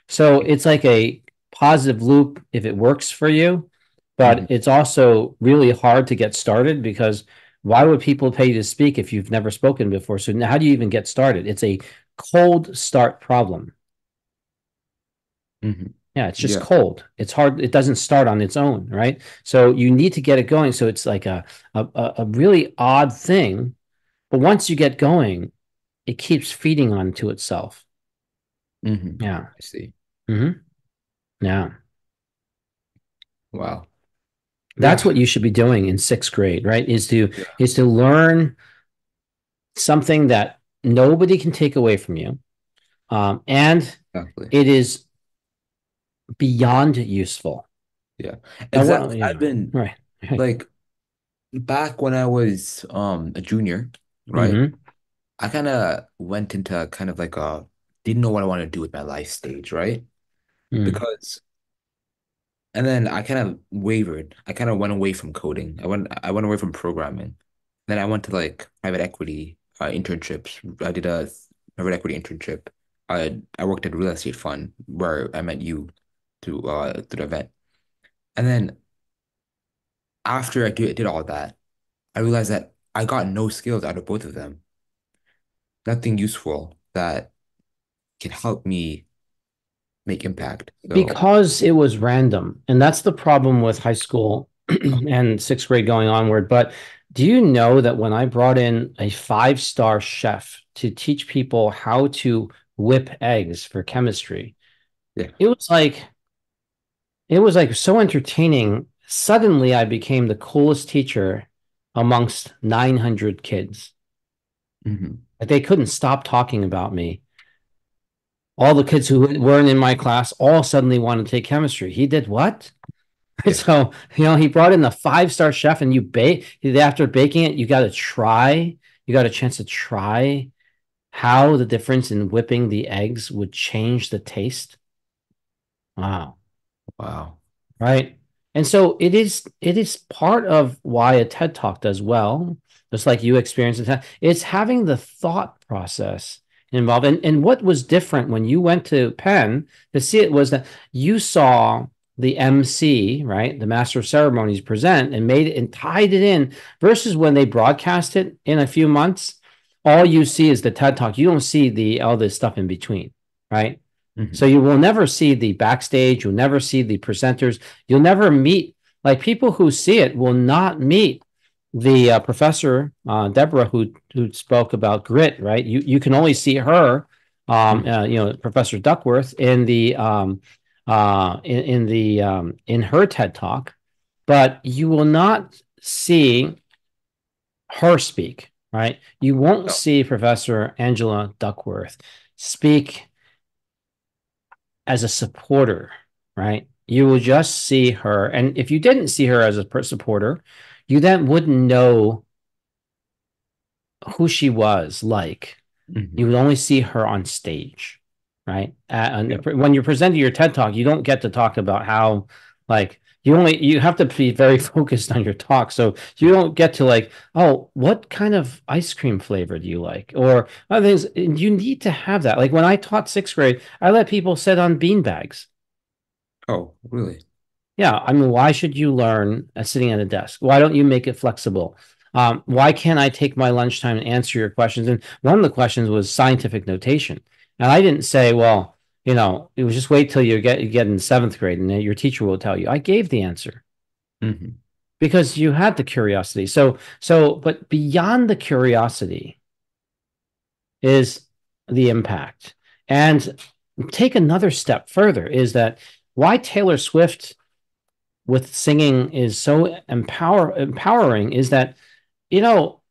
So it's like a positive loop if it works for you, but Hmm. it's also really hard to get started because why would people pay you to speak if you've never spoken before? So how do you even get started? It's a cold start problem. Hmm. Yeah, it's just Yeah. cold. It's hard. It doesn't start on its own, right? So you need to get it going. So it's like a really odd thing, but once you get going, it keeps feeding onto itself. Hmm. Yeah. I see. Hmm. Yeah. Wow. That's Yeah. what you should be doing in sixth grade, right? Yeah. Is to learn something that nobody can take away from you, and Exactly. it is beyond useful. Yeah. And what? Exactly. I've Yeah, been right, right. like back when I was a junior, right? Mm-hmm. I kind of went into kind of like a didn't know what I wanted to do with my life stage, right? Mm-hmm. Because and then I kind of wavered. I kind of went away from coding. I went away from programming. Then I went to like private equity internships. I did a private equity internship. I worked at a real estate fund where I met you through the event. And then after I did all that, I realized that I got no skills out of both of them. Nothing useful that can help me make impact. So Because it was random, and that's the problem with high school and sixth grade going onward. But do you know that when I brought in a five-star chef to teach people how to whip eggs for chemistry, yeah. it was like it was like so entertaining. Suddenly, I became the coolest teacher amongst 900 kids. Hmm. Like they couldn't stop talking about me. All the kids who weren't in my class all suddenly wanted to take chemistry. He did what? Yeah. So, he brought in the five-star chef and you bake after baking it, you got to try, you got a chance to try how the difference in whipping the eggs would change the taste. Wow. Wow. Right. And so it is part of why a TED Talk does well, just like you experienced it. It's having the thought process involved. And what was different when you went to Penn to see it was that you saw the MC, right, the master of ceremonies present and made it and tied it in versus when they broadcast it in a few months, all you see is the TED Talk. You don't see the all this stuff in between, right? So Hmm. you will never see the backstage. You'll never see the presenters. You'll never meet, like, people who see it will not meet the professor Deborah who spoke about grit. Right? You can only see her, Hmm. Professor Duckworth in the in her TED talk, but you will not see her speak. Right? You won't Oh. see Professor Angela Duckworth speak as a supporter, right? You will just see her. And if you didn't see her as a supporter, you then wouldn't know who she was like. You Hmm. would only see her on stage, right? Yeah. And when you're presenting your TED talk, you don't get to talk about how, like, you have to be very focused on your talk. So you don't get to, like, oh, what kind of ice cream flavor do you like? Or other things. You need to have that. Like when I taught sixth grade, I let people sit on bean bags. Oh, really? Yeah, I mean, why should you learn sitting at a desk? Why don't you make it flexible? Why can't I take my lunchtime and answer your questions? And one of the questions was scientific notation, and I didn't say, well, it was just wait till you get in seventh grade and then your teacher will tell you. I gave the answer Hmm. because you had the curiosity. But beyond the curiosity is the impact. And take another step further is that why Taylor Swift with singing is so empowering is that you know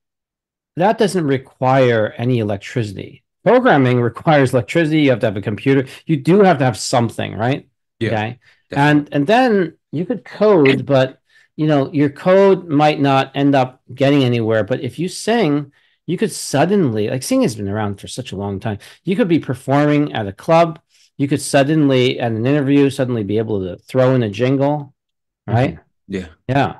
that doesn't require any electricity. Programming requires electricity. You have to have a computer. You do have to have something, right? Yeah, Okay. definitely. And then you could code, but your code might not end up getting anywhere. But if you sing, you could suddenly, like, singing has been around for such a long time. You could be performing at a club. You could suddenly, at an interview, suddenly be able to throw in a jingle, right? Hmm. Yeah. Yeah.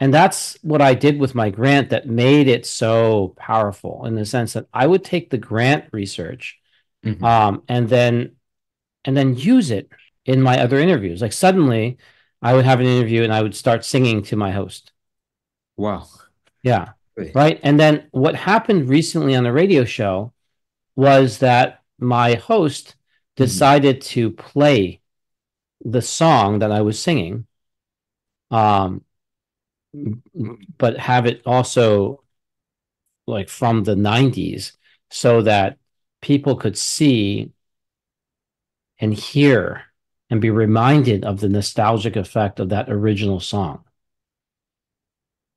And that's what I did with my grant that made it so powerful in the sense that I would take the grant research Hmm. and then use it in my other interviews. Like suddenly I would have an interview and I would start singing to my host. Wow. Yeah. Really? Right. And then what happened recently on the radio show was that my host Hmm. decided to play the song that I was singing, um, but have it also like from the 90s so that people could see and hear and be reminded of the nostalgic effect of that original song.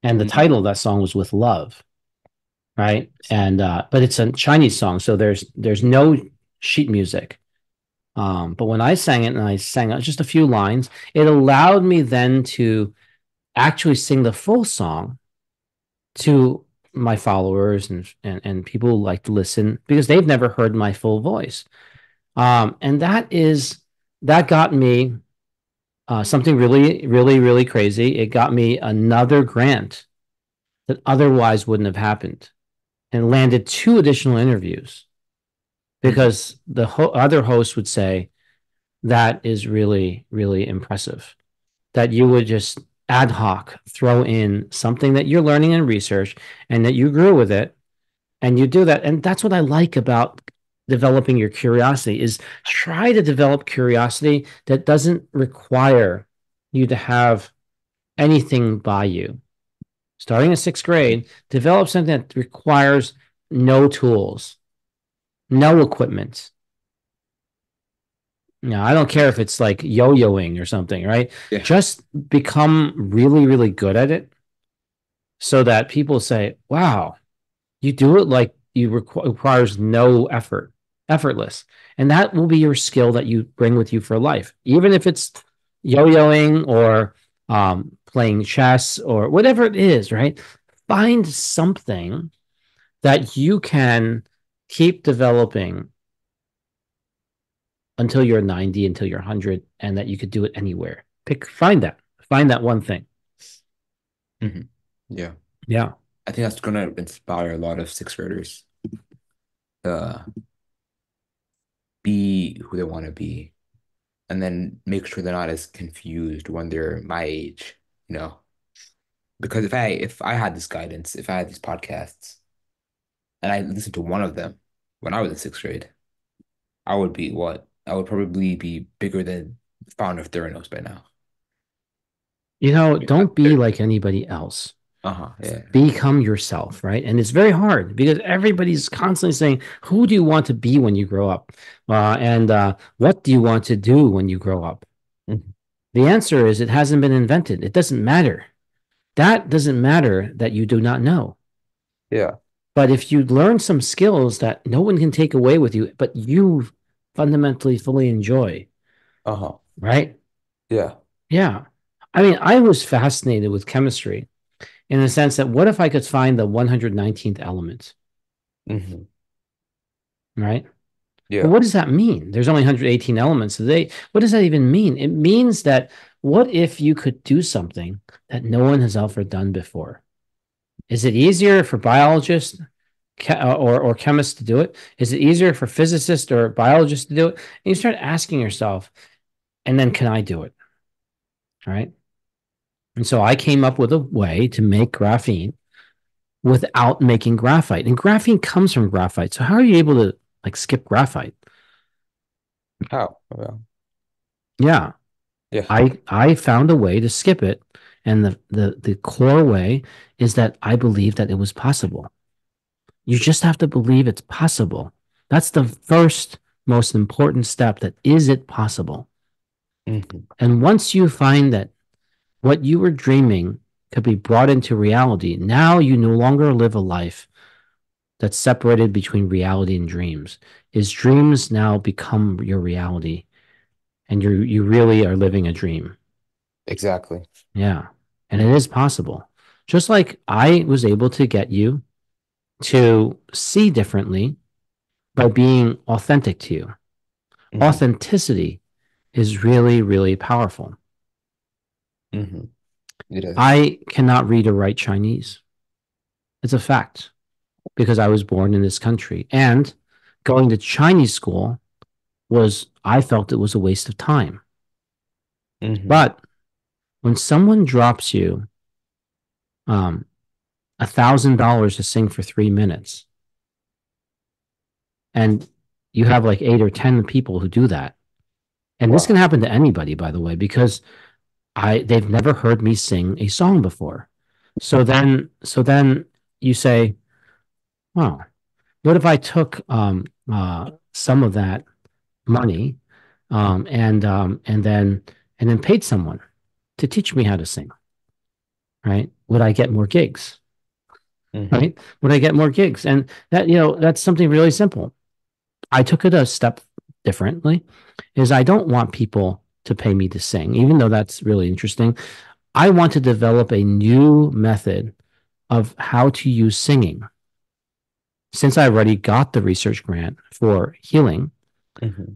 And the title of that song was With Love, right? And but it's a Chinese song, so there's no sheet music. But when I sang it and I sang just a few lines, it allowed me then to actually sing the full song to my followers and people who like to listen because they've never heard my full voice. And that got me something really, really, really crazy. It got me another grant that otherwise wouldn't have happened, and landed two additional interviews Hmm. because the other host would say that is really, really impressive. That you would just ad hoc throw in something that you're learning in research and that you grew with it, and you do that. And that's what I like about developing your curiosity is try to develop curiosity that doesn't require you to have anything by you. Starting in sixth grade, develop something that requires no tools, no equipment. I don't care if it's like yo-yoing or something, right? Yeah. Just become really, really good at it so that people say, wow, you do it like you requires no effort, effortless. And that will be your skill that you bring with you for life. Even if it's yo-yoing or playing chess or whatever it is, right? Find something that you can keep developing until you're 90, until you're 100, and that you could do it anywhere. Find that one thing. Hmm. Yeah. Yeah. I think that's gonna inspire a lot of sixth graders to be who they want to be, and then make sure they're not as confused when they're my age, you know? Because if I had this guidance, if I had these podcasts, and I listened to one of them when I was in sixth grade, I would be what? I would probably be bigger than the founder of Theranos by now. Don't be like anybody else. Uh-huh. Yeah. Become yourself, right? And it's very hard because everybody's constantly saying, who do you want to be when you grow up? And what do you want to do when you grow up? Mhm. The answer is it hasn't been invented. It doesn't matter. That doesn't matter that you do not know. Yeah. But if you learn some skills that no one can take away with you, but you fundamentally fully enjoy, Uh-huh. right? Yeah. Yeah. I mean, I was fascinated with chemistry in the sense that what if I could find the 119th element, Hmm. right? Well, Yeah. what does that mean? There's only 118 elements. What does that even mean? It means that what if you could do something that no one has ever done before? Is it easier for biologists or chemists to do it? Is it easier for physicists or biologists to do it? And you start asking yourself, and then can I do it? Right. And so I came up with a way to make graphene without making graphite. And graphene comes from graphite. So how are you able to like skip graphite? How? Well, Yeah. yeah. I found a way to skip it. And the core way is that I believe that it was possible. You just have to believe it's possible. That's the first most important step that is it possible? Hmm. And once you find that what you were dreaming could be brought into reality, now you no longer live a life that's separated between reality and dreams. Is dreams now become your reality and you really are living a dream. Exactly. Yeah. And it is possible. Just like I was able to get you to see differently by being authentic to you. Hmm. Authenticity is really, really powerful. Hmm. It is. I cannot read or write Chinese. It's a fact because I was born in this country. And going to Chinese school I felt it was a waste of time. Hmm. But when someone drops you um, $1,000 to sing for 3 minutes, and you have like 8 or 10 people who do that, and this can Wow. happen to anybody, by the way, because they've never heard me sing a song before. So then you say, "Wow, what if I took some of that money and then paid someone to teach me how to sing? Right? Would I get more gigs? Hmm. Right? Would I get more gigs? And that's something really simple. I took it a step differently. Is I don't want people to pay me to sing, even though that's really interesting. I want to develop a new method of how to use singing. Since I already got the research grant for healing, Hmm.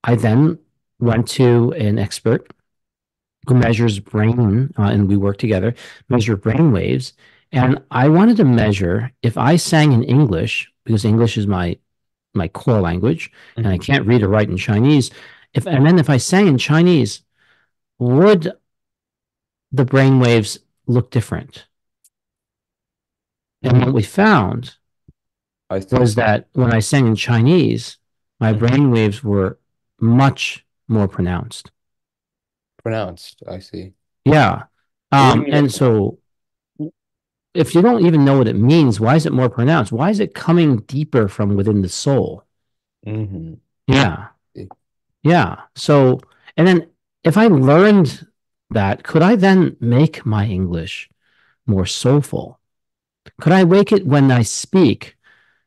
I then went to an expert who measures brain, and we work together, measure brain waves. And I wanted to measure if I sang in English, because English is my core language, and I Hmm. can't read or write in Chinese. If I sang in Chinese, would the brain waves look different? And what Hmm. we found I see. was that when I sang in Chinese, my Hmm. brain waves were much more pronounced. Pronounced. I see. Yeah. What do you mean by And pronounced? so if you don't even know what it means, why is it more pronounced? Why is it coming deeper from within the soul? Hmm. Yeah. Yeah. So, and then if I learned that, could I then make my English more soulful? Could I make it when I speak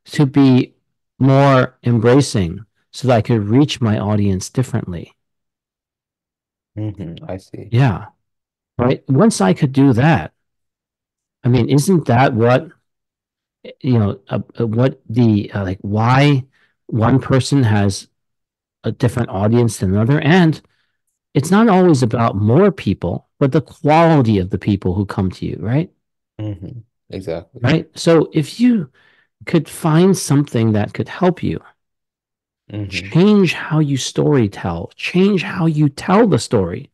to be more embracing so that I could reach my audience differently? I see. Yeah. Right. Once I could do that, I mean, isn't that what the like why one person has a different audience than another? And it's not always about more people, but the quality of the people who come to you, right? Mm-hmm. Exactly. Right. So if you could find something that could help you Mm-hmm. change how you story tell, change how you tell the story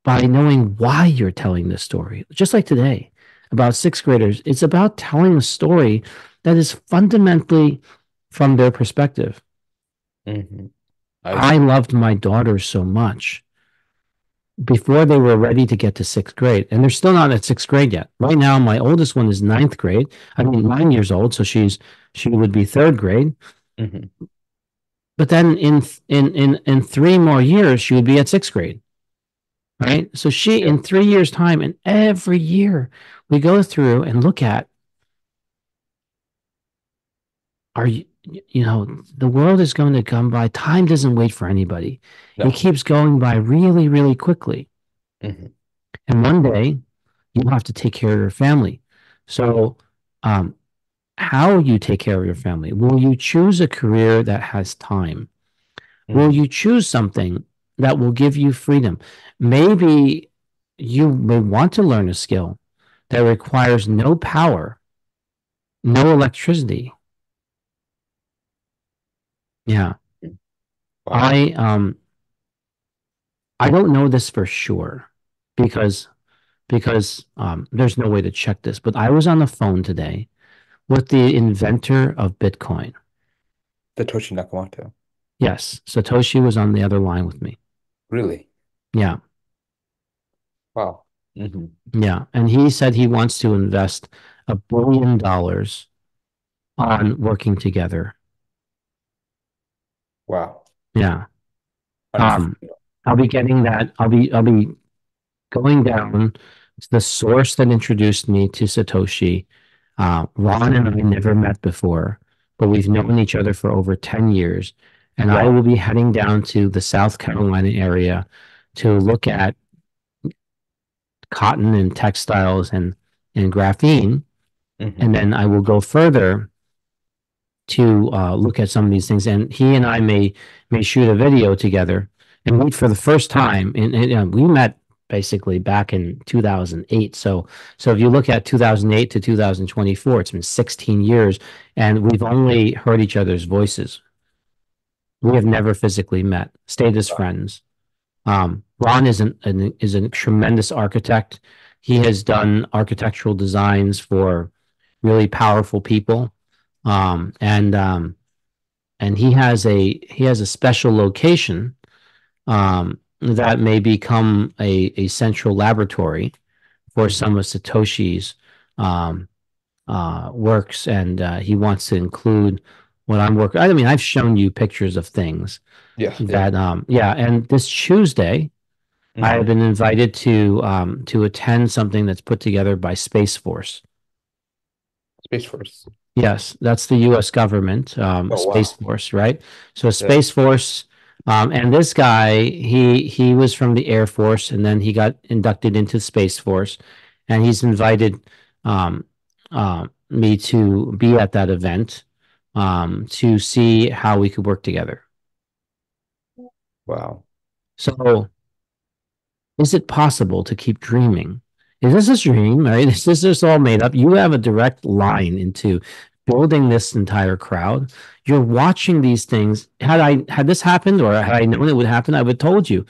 by knowing why you're telling the story. Just like today about sixth graders, it's about telling a story that is fundamentally from their perspective. Mm-hmm. I I see. loved my daughters so much before they were ready to get to sixth grade. And they're still not at sixth grade yet. Right now, my oldest one is ninth grade. I mean, 9 years old. So she would be third grade. Mm-hmm. But then in 3 more years, she would be at sixth grade. Right. So she Yeah. in 3 years' time, and every year we go through and look at are you the world is going to come by. Time doesn't wait for anybody. It No. keeps going by really, really quickly. Mm-hmm. And one day you have to take care of your family. So um, how you take care of your family. Will you choose a career that has time? Will Mm-hmm. you choose something that will give you freedom? Maybe you may want to learn a skill that requires no power, no electricity. Yeah. Wow. I um I don't know this for sure because there's no way to check this, but I was on the phone today with the inventor of Bitcoin. Satoshi Nakamoto. Yes, Satoshi was on the other line with me. Really? Yeah. Wow. Mm-hmm. Yeah. And he said he wants to invest $1 billion on working together. Wow. Yeah. Um, Unfortunate. I'll be getting that. I'll be going down to the source that introduced me to Satoshi. Ron and I never met before, but we've known each other for over 10 years. And I Wow. will be heading down to the South Carolina area to look at cotton and textiles and graphene. Mm-hmm. And then I will go further to look at some of these things. And he and I may shoot a video together and meet for the first time. And we met basically back in 2008. So if you look at 2008 to 2024, it's been 16 years, and we've only heard each other's voices. We have never physically met, stayed as friends. Ron is a tremendous architect. He has done architectural designs for really powerful people, and he has a special location that may become a central laboratory for Mm-hmm. some of Satoshi's um, works, and he wants to include what I'm working. I mean, I've shown you pictures of things Yeah. Yeah. that yeah, and this Tuesday I Mm-hmm. have been invited to attend something that's put together by Space Force. Space Force. Yes, that's the U.S. government, Oh, Space wow. Force, right? So Yeah. Space Force, and this guy, he was from the Air Force, and then he got inducted into Space Force, and he's invited um, me to be at that event to see how we could work together. Wow. So is it possible to keep dreaming? Is this a dream? Right? Is this just all made up? You have a direct line into building this entire crowd. You're watching these things. Had this happened, or had I known it would happen, I would have told you,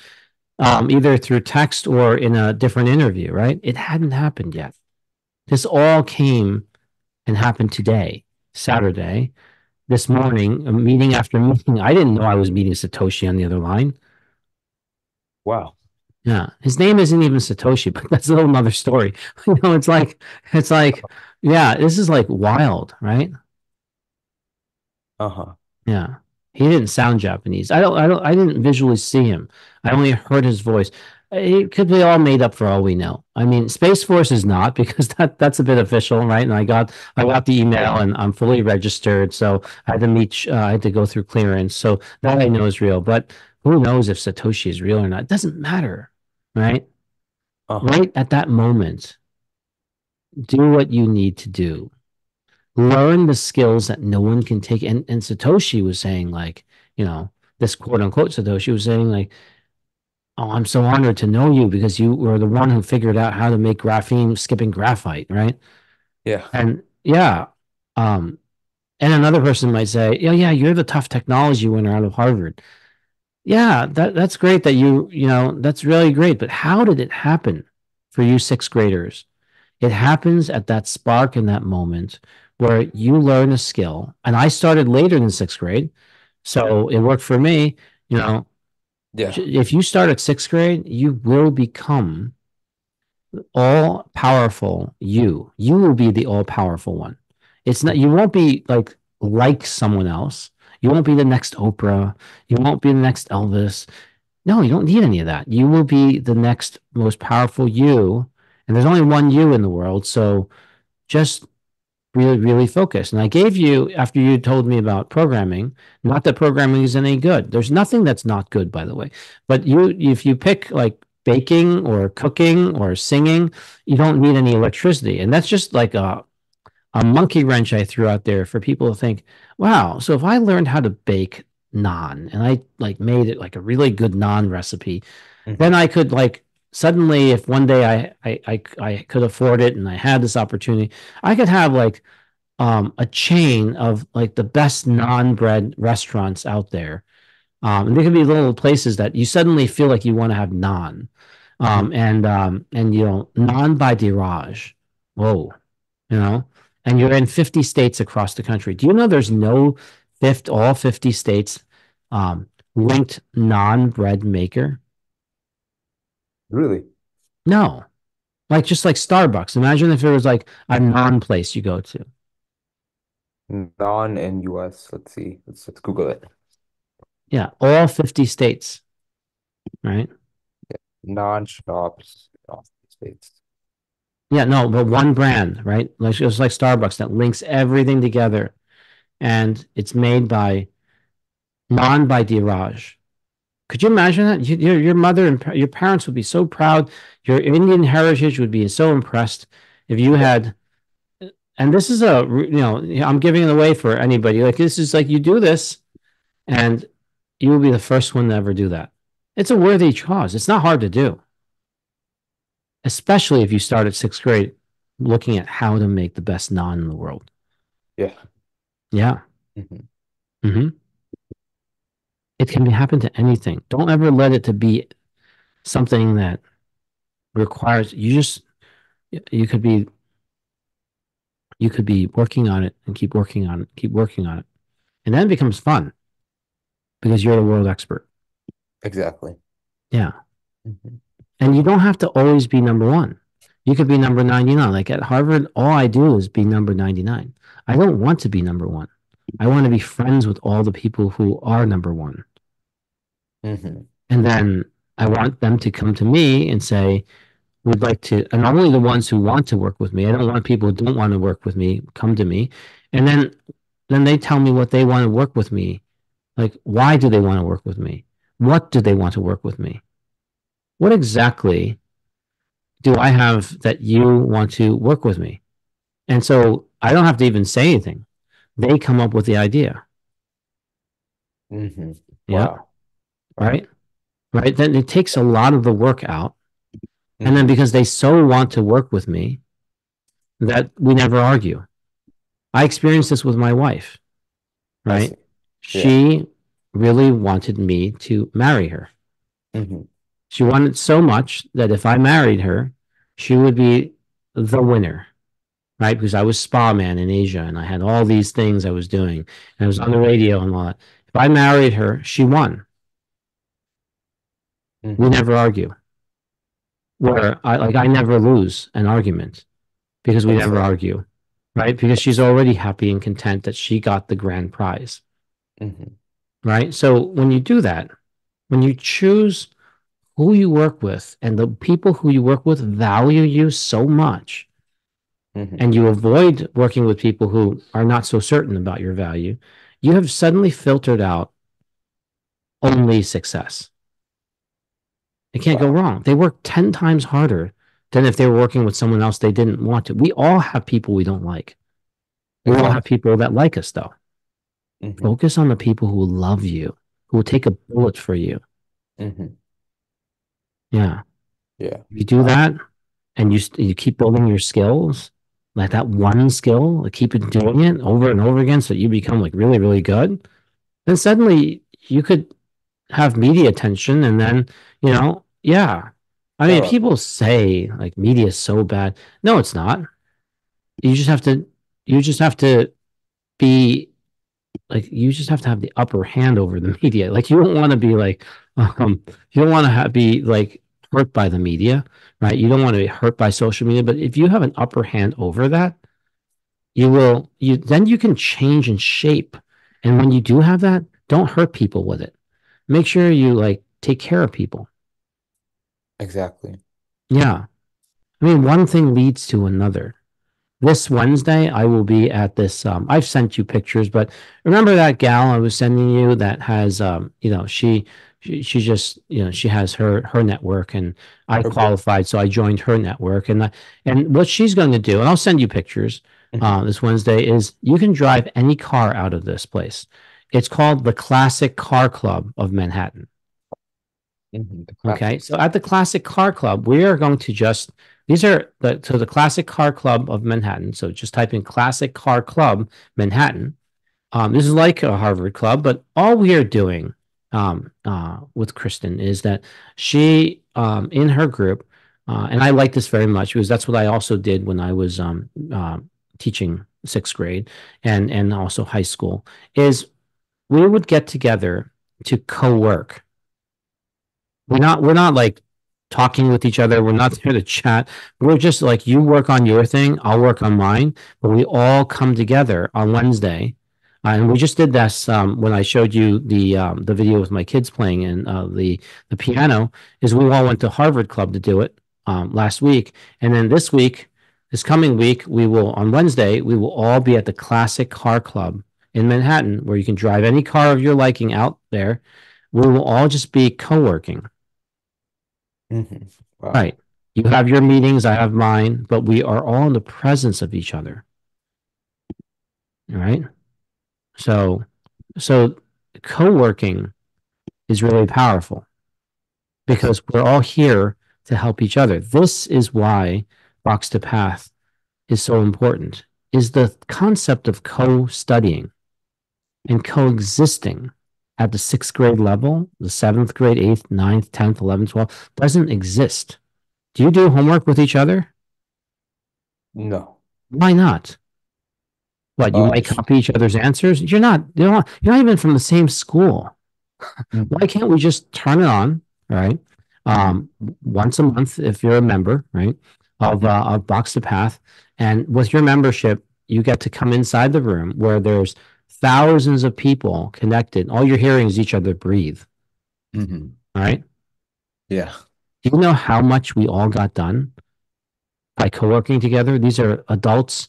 either through text or in a different interview. Right? It hadn't happened yet. This all came and happened today, Saturday, this morning, a meeting after meeting. I didn't know I was meeting Satoshi on the other line. Wow. Yeah, his name isn't even Satoshi, but that's a whole nother story. It's like, yeah, this is like wild, right? Uh-huh. Yeah, he didn't sound Japanese. I didn't visually see him. I only heard his voice. It could be all made up for all we know. I mean, Space Force is not because that's a bit official, right? And I got the email and I'm fully registered, so I had to go through clearance, so that I know is real. But who knows if Satoshi is real or not? It doesn't matter, right? Uh-huh. Right at that moment, do what you need to do. Learn the skills that no one can take. And Satoshi was saying, like, you know, this quote unquote Satoshi was saying like, "Oh, I'm so honored to know you because you were the one who figured out how to make graphene skipping graphite, right?" Yeah. And yeah, um, and another person might say, "Yeah, yeah, you're the tough technology winner out of Harvard." Yeah, that's great that that's really great. But how did it happen for you sixth graders? It happens at that spark in that moment where you learn a skill. And I started later than sixth grade, so it worked for me. You know, Yeah. if you start at sixth grade, you will become all powerful. You will be the all powerful one. It's not, you won't be like someone else. You won't be the next Oprah. You won't be the next Elvis. No, you don't need any of that. You will be the next most powerful you. And there's only one you in the world. So just really, really focus. And I gave you, after you told me about programming, not that programming is any good. There's nothing that's not good, by the way. But if you pick like baking or cooking or singing, you don't need any electricity. And that's just like a monkey wrench I threw out there for people to think, wow, so if I learned how to bake naan and I like made it like a really good naan recipe, then Hmm. I could like suddenly, if one day I could afford it and I had this opportunity, I could have like a chain of like the best non-bread restaurants out there. And there could be little places that you suddenly feel like you want to have naan. And naan by Dheeraj. Whoa, you know, and you're in 50 states across the country. Do you know there's no all 50 states linked non-bread maker? Really? No. Like just like Starbucks. Imagine if it was like a non place you go to. Non in US. Let's see. Let's Google it. Yeah, all 50 states, right? Non-shops off the states. Yeah, no, but one brand, right? Like just like Starbucks that links everything together, and it's made by non by Dheeraj. Could you imagine that? Your mother and your parents would be so proud. Your Indian heritage would be so impressed if you Yeah. had. And this is I'm giving it away for anybody. Like this is like you do this, and you will be the first one to ever do that. It's a worthy cause. It's not hard to do, especially if you start at sixth grade looking at how to make the best naan in the world. Yeah. Yeah. Hmm. Mm-hmm. It can happen to anything. Don't ever let it to be something that requires you could be you could be working on it and keep working on it, keep working on it. And then it becomes fun because you're the world expert. Exactly. Yeah. Hmm. And you don't have to always be number one. You could be number 99. Like at Harvard, all I do is be number 99. I don't want to be number one. I want to be friends with all the people who are number one. Hmm. And then I want them to come to me and say, would like to, and only the ones who want to work with me. I don't want people who don't want to work with me come to me. And then they tell me what they want to work with me. Like, why do they want to work with me? What do they want to work with me? What exactly do I have that you want to work with me? And so I don't have to even say anything. They come up with the idea. Hmm. Yeah. Wow. Wow. Right. Right. Then it takes a lot of the work out. And then Hmm. because they so want to work with me that we never argue. I experienced this with my wife. I Right. see. Yeah. She really wanted me to marry her. Hmm. She wanted so much that if I married her, she would be the winner. Right? Because I was spa man in Asia and I had all these things I was doing and I was on the radio and all that. If I married her, she won. We Hmm. never argue. Where I never lose an argument because we never Excellent. argue, right? Because she's That's, already happy and content that she got the grand prize, hmm. right? So when you do that, when you choose who you work with and the people who you work with value you so much, Hmm. and you avoid working with people who are not so certain about your value, you have suddenly filtered out only success. It can't go Wow. wrong. They work 10 times harder than if they were working with someone else they didn't want to. We all have people we don't like. We all have Exactly. people that like us, though. Hmm. Focus on the people who love you, who will take a bullet for you. Hmm. Yeah. Yeah. You do Wow. that and you keep building your skills, like that one skill, like keep it doing it over and over again so you become like really, really good. Then suddenly you could have media attention and then, yeah. I mean, Oh, people say like media is so bad. No, it's not. You just have to you just have to be like you just have to have the upper hand over the media. Like you don't want to be like you don't want to be like hurt by the media, right? You don't want to be hurt by social media, but if you have an upper hand over that, you then you can change and shape. And when you do have that, don't hurt people with it. Make sure you like take care of people. exactly. Yeah. I mean, one thing leads to another. This Wednesday, I will be at this. I've sent you pictures, but remember that gal I was sending you that has, she just, she has her network, and I Okay. qualified, so I joined her network, and what she's going to do, and I'll send you pictures. Hmm. This Wednesday is you can drive any car out of this place. It's called the Classic Car Club of Manhattan. Hmm. The Okay, classic. so at the Classic Car Club, we are going to just these are the Classic Car Club of Manhattan. So just type in Classic Car Club Manhattan. This is like a Harvard club, but all we are doing with Kristen is that she in her group, and I like this very much because that's what I also did when I was teaching sixth grade and also high school. Is we would get together to co-work. We're not like talking with each other. We're not there to chat. We're just like you work on your thing, I'll work on mine, but we all come together on Wednesday. And we just did this when I showed you the video with my kids playing and the piano. Is we all went to Harvard Club to do it last week, and then this coming week, we will on Wednesday we will all be at the Classic Car Club in Manhattan, where you can drive any car of your liking out there. We will all just be co-working. Hmm. Wow. Right. You have your meetings, I have mine, but we are all in the presence of each other. All right. So, so co-working is really powerful because we're all here to help each other. This is why Box to Path is so important, is the concept of co-studying and coexisting at the sixth grade level, the seventh grade, eighth, ninth, 10th, 11th, 12th doesn't exist. Do you do homework with each other? No. Why not? What, you might Sh copy each other's answers? You're not even from the same school. Why hmm. can't we just turn it on, right? Hmm. Once a month, if you're a member, right, of Box to Path, and with your membership, you get to come inside the room where there's thousands of people connected. All you're hearing is each other breathe. Hmm. All right. Yeah. Do you know how much we all got done by co-working together? These are adults.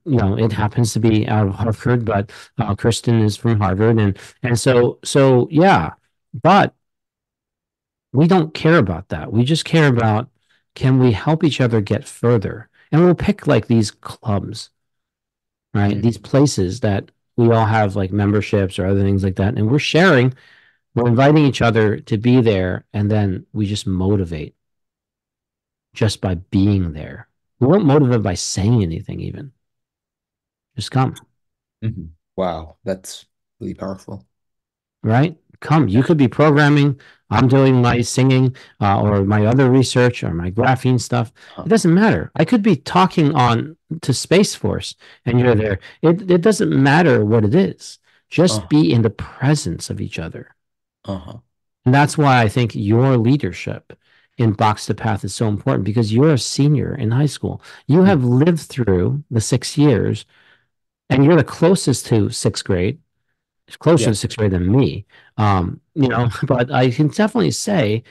It happens to be out of Harvard, but Kristen is from Harvard, and so yeah. But we don't care about that. We just care about can we help each other get further, and we'll pick like these clubs, right? These Hmm. places that we all have like memberships or other things like that, and we're sharing. We're inviting each other to be there, and then we just motivate just by being there. We won't motivate by saying anything, even. Just come, Hmm. Wow. That's really powerful. right? Come. You Yeah. could be programming. I'm doing my singing or my other research or my graphene stuff. It Huh. doesn't matter. I could be talking on to Space Force and you're there. It doesn't matter what it is. Just Uh, be in the presence of each other. uh-huh. And that's why I think your leadership in Box to Path is so important because you're a senior in high school. You have Hmm. lived through the 6 years and you're the closest to sixth grade, closer Yeah. to sixth grade than me. But I can definitely say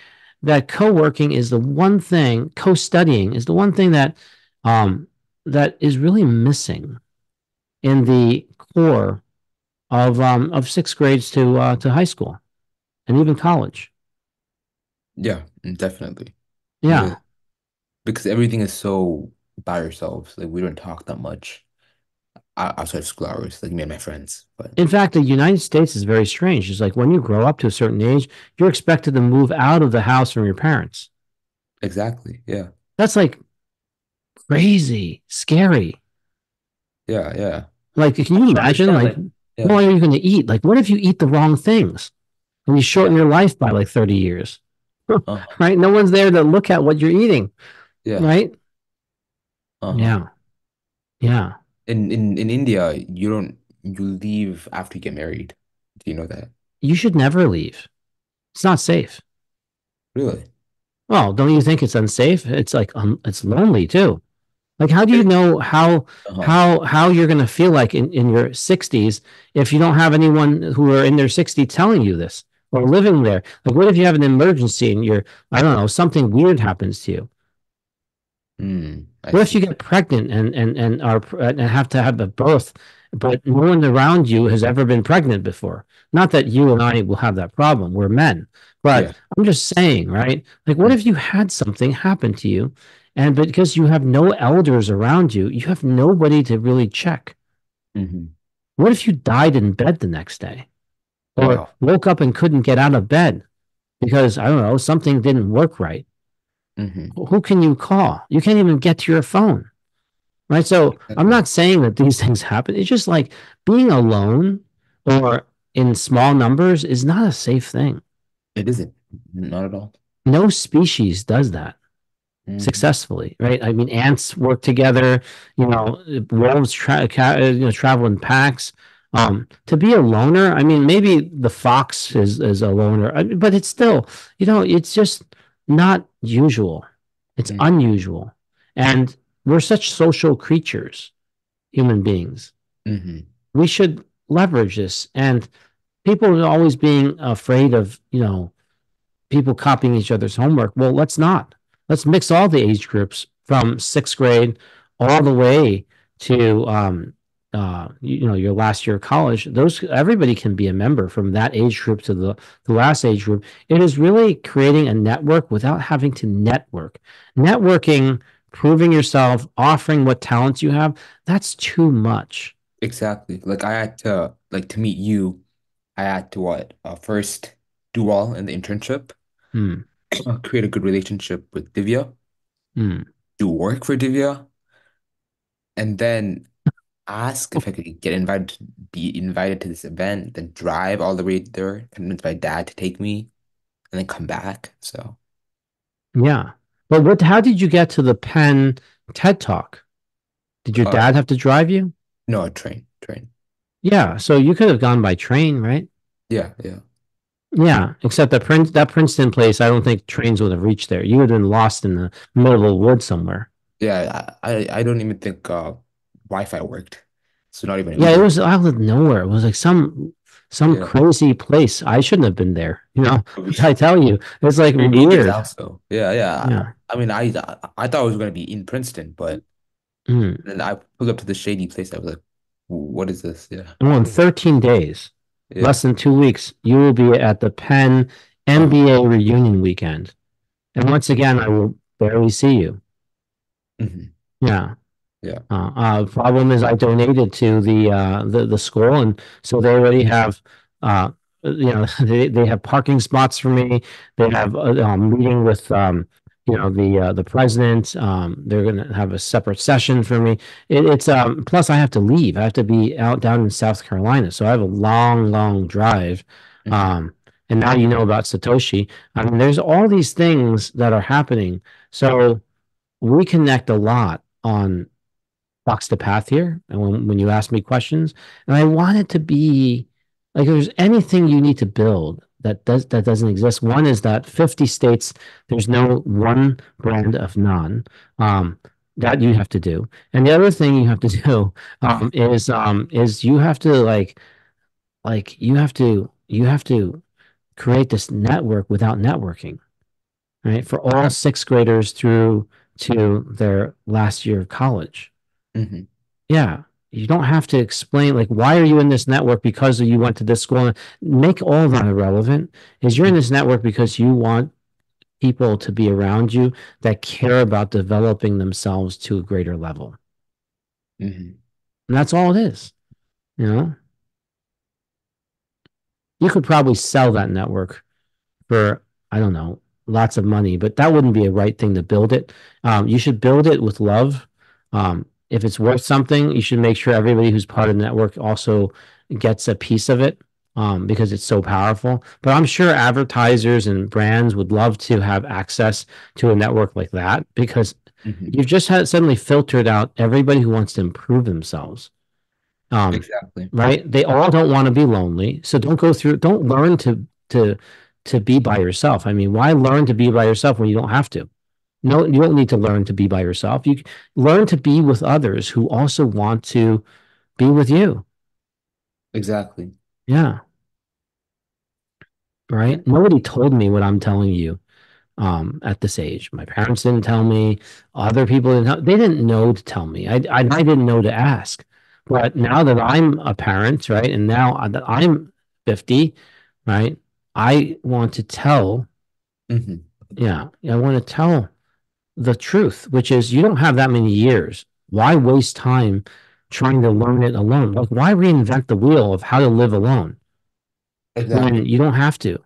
that co-working is the one thing, co-studying is the one thing um, that is really missing in the core of sixth grades to high school and even college. Yeah. Definitely. Yeah, Because because everything is so by ourselves. Like we don't talk that much. outside of school hours, like me and my friends. But In fact, the United States is very strange. It's like when you grow up to a certain age, you're expected to move out of the house from your parents. exactly, yeah, That's like crazy, scary. yeah, yeah. Like, can I you don't imagine? understand. Like, Like, yeah, what are you going to eat? Like, what if you eat the wrong things and you shorten yeah, your life by like 30 years? uh-huh, Right? No one's there to look at what you're eating. yeah, Right? uh-huh. Yeah. Yeah. In India, you leave after you get married. Do you know that? You should never leave. It's not safe. Really? Well, don't you think it's unsafe? It's like it's lonely too. Like, how do you know Uh-huh. how you're going to feel like in your 60s if you don't have anyone who are in their 60s telling you this or living there? Like, what if you have an emergency and you're, I don't know, something weird happens to you? I What if you see. get pregnant and have to have a birth, but no one around you has ever been pregnant before? Not that you and I will have that problem. We're men, but Yeah. I'm just saying, right? Like, what if you had something happen to you, and because you have no elders around you, you have nobody to really check? Mm-hmm. What if you died in bed the next day, or Wow. woke up and couldn't get out of bed because I don't know something didn't work right? Mm-hmm. Who can you call? You can't even get to your phone. Right. So I'm Exactly. not saying that these things happen. It's just like being alone or in small numbers is not a safe thing. It isn't. Not at all. No species does that Mm-hmm. successfully, right? I mean, ants work together. Wolves travel in packs. To be a loner, I mean, maybe the fox is a loner, but it's still, it's just not usual. It's Mm-hmm. unusual, and we're such social creatures, human beings. Mm-hmm. We should leverage this. And people are always being afraid of, people copying each other's homework. Well, let's not. Let's mix all the age groups from sixth grade all the way to your last year of college. Those everybody can be a member from that age group to the last age group. It is really creating a network without having to network. Networking, proving yourself, offering what talents you have, that's too much. Exactly. Like I had to like to meet you, I had to what? First do well in the internship, Hmm. create a good relationship with Divya, Hmm. do work for Divya, and then ask if I could be invited to this event, then drive all the way there, convince my dad to take me, and then come back. So, Yeah. But how did you get to the Penn TED Talk? Did your uh, dad have to drive you? no, train. Yeah. So you could have gone by train, right? Yeah, yeah, Yeah. Except that Princeton place, I don't think trains would have reached there. You would have been lost in the middle of the woods somewhere. yeah. I don't even think Wi-Fi worked, so not even Yeah, it Uber. was out of nowhere. It was like some Yeah, crazy place. I shouldn't have been there. we I tell you, it's like Your age is weird. also. Yeah, yeah. Yeah. I mean, I thought it was gonna be in Princeton, but Mm. then I pulled up to the shady place. I was like, "What is this?" Yeah, Well, in 13 days, less yeah. than 2 weeks, you will be at the Penn Uh-huh. NBA reunion weekend. And once again, I will barely see you. Hmm. Yeah. Yeah. Problem is, I donated to the school, and so they already have, uh, they have parking spots for me. They have a meeting with, the president. They're going to have a separate session for me. It's plus I have to leave. I have to be out down in South Carolina, so I have a long, long drive. Hmm. Um, and now you know about Satoshi. I mean, there's all these things that are happening. So we connect a lot on Fox the Path here. And when you ask me questions, and I want it to be like if there's anything you need to build that doesn't exist. One is that 50 states, there's no one brand of naan. That you have to do. And the other thing you have to do is you have to you have to create this network without networking, right? For all sixth graders through to their last year of college. Hmm. Yeah. You don't have to explain like why are you in this network because you went to this school. Make all that irrelevant. Is you're in this network because you want people to be around you that care about developing themselves to a greater level. Hmm. And that's all it is. You know, you could probably sell that network for, I don't know, lots of money, but that wouldn't be a right thing to build it. You should build it with love. If it's worth something, you should make sure everybody who's part of the network also gets a piece of it, because it's so powerful. But I'm sure advertisers and brands would love to have access to a network like that because Hmm. you've just had suddenly filtered out everybody who wants to improve themselves. Um, Exactly. right? They all don't want to be lonely. So don't learn to be by yourself. I mean, why learn to be by yourself when you don't have to? No, you don't need to learn to be by yourself. You learn to be with others who also want to be with you. Exactly. Yeah. Yeah. Right. Nobody told me what I'm telling you at this age. My parents didn't tell me. Other people didn't. They didn't know to tell me. I didn't know to ask. But now that I'm a parent, right, and now that I'm 50, right, I want to tell. Hmm. Yeah, I want to tell the truth, which is you don't have that many years. Why waste time trying to learn it alone? Like, why reinvent the wheel of how to live alone when Exactly. you don't have to?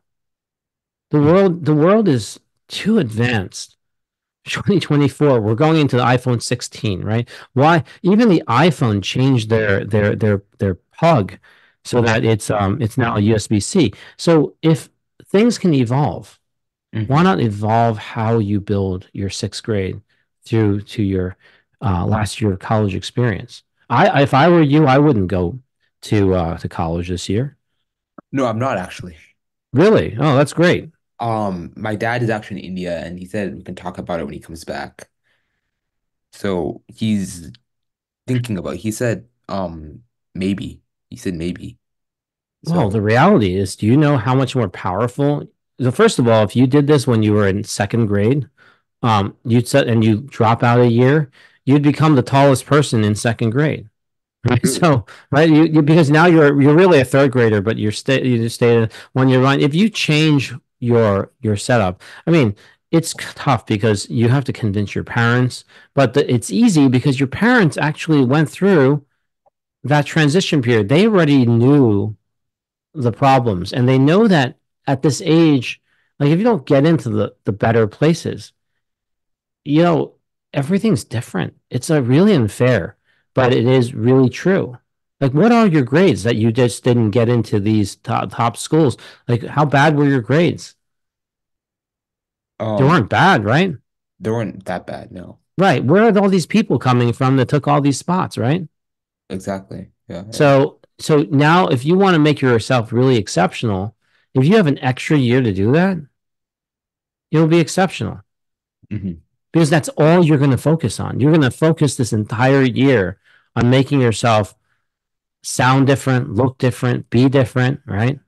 Mhm. The world is too advanced. 2024, we're going into the iPhone 16, right? Why even the iPhone changed their plug so that it's now a USB-C. So if things can evolve, why Hmm. not evolve how you build your sixth grade through to your last year of college experience? If I were you, I wouldn't go to college this year. No, I'm not actually. Really? Oh, that's great. My dad is actually in India and he said we can talk about it when he comes back. So he's thinking about he said, maybe. He said maybe. Well, So the reality is, do you know how much more powerful? So first of all, if you did this when you were in second grade, you'd set and you drop out a year, you'd become the tallest person in second grade. Right. really? So, right, because now you're really a third grader, but you just stay when you're running. If you change your setup, I mean, it's tough because you have to convince your parents, but it's easy because your parents actually went through that transition period. They already knew the problems. And they know that at this age, like if you don't get into the better places, you know, everything's different. It's a really unfair, but it is really true. Like, what are your grades that you just didn't get into these top schools? Like, how bad were your grades? They Um, weren't bad, right? they weren't that bad, no. Right. Where are all these people coming from that took all these spots, right? Exactly. Yeah, yeah. So now if you want to make yourself really exceptional, if you have an extra year to do that, it'll be exceptional. Hmm. Because that's all you're going to focus on. You're going to focus this entire year on making yourself sound different, look different, be different, right?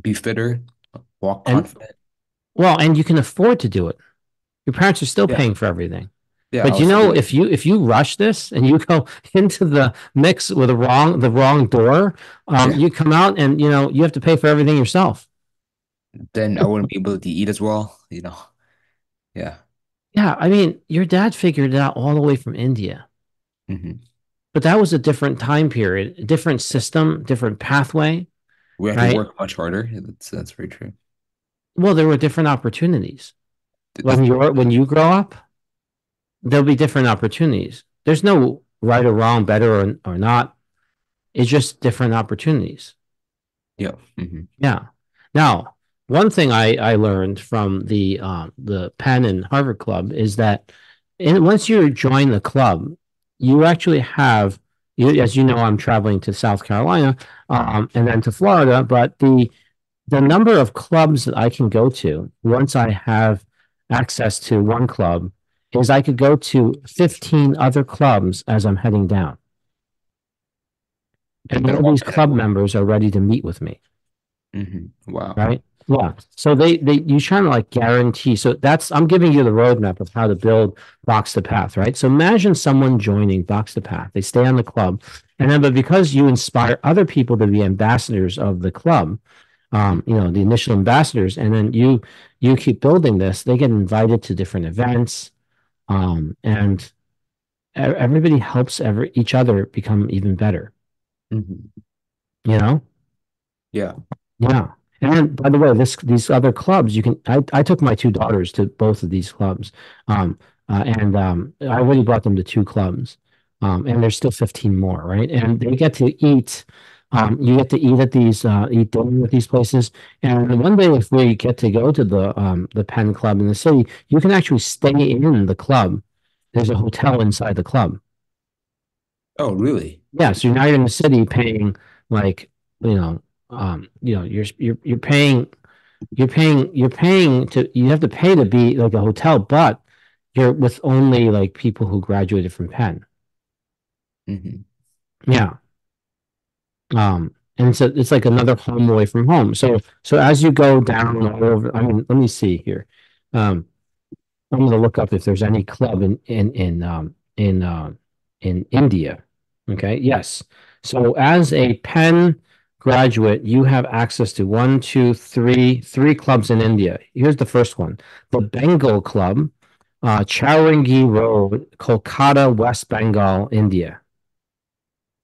Be fitter, walk And confident. well, and you can afford to do it. Your parents are still Yeah. paying for everything. Yeah, But I'll you still know, do it. if you rush this and you go into the mix with the wrong door, Yeah. you come out and you have to pay for everything yourself. Then I wouldn't be able to eat as well, Yeah. Yeah, I mean, your dad figured it out all the way from India, Hmm. but that was a different time period, a different system, different pathway, We have to right? work much harder. That's very true. Well, there were different opportunities. It's, When you grow up, there'll be different opportunities. There's no right or wrong, better or not. It's just different opportunities. yeah. Hmm. Yeah. Now, one thing I learned from the Penn and Harvard Club is that once you join the club, you actually have as you know, I'm traveling to South Carolina and then to Florida, but the number of clubs that I can go to once I have access to one club is I could go to 15 other clubs as I'm heading down. You've And been all these walking club everywhere. members are ready to meet with me. Wow. Right. Yeah. So they you trying to like guarantee. So that's I'm giving you the roadmap of how to build Box to Path, right? So imagine someone joining Box to Path. They stay on the club, and then but because you inspire other people to be ambassadors of the club, the initial ambassadors, and then you keep building this, they get invited to different events, and everybody helps each other become even better, Hmm. you know? Yeah. Yeah. And then, by the way, these other clubs, I took my two daughters to both of these clubs. Um, and I already brought them to two clubs. And there's still 15 more, right? And they get to eat, you get to eat at eat dinner at these places. And one day, if we get to go to the Penn Club in the city, you can actually stay in the club. There's a hotel inside the club. Oh, really? Yeah, so now you're in the city paying like, you have to pay to be like a hotel, but you're with only like people who graduated from Penn. Hmm. Yeah. And so it's like another home away from home. So as you go down all over, I mean, let me see here. Um, I'm going to look up if there's any club in India. Okay. Yes. So as a Penn graduate, you have access to one, two, three clubs in India. Here's the first one: the Bengal Club, Chowringhee Road, Kolkata, West Bengal, India.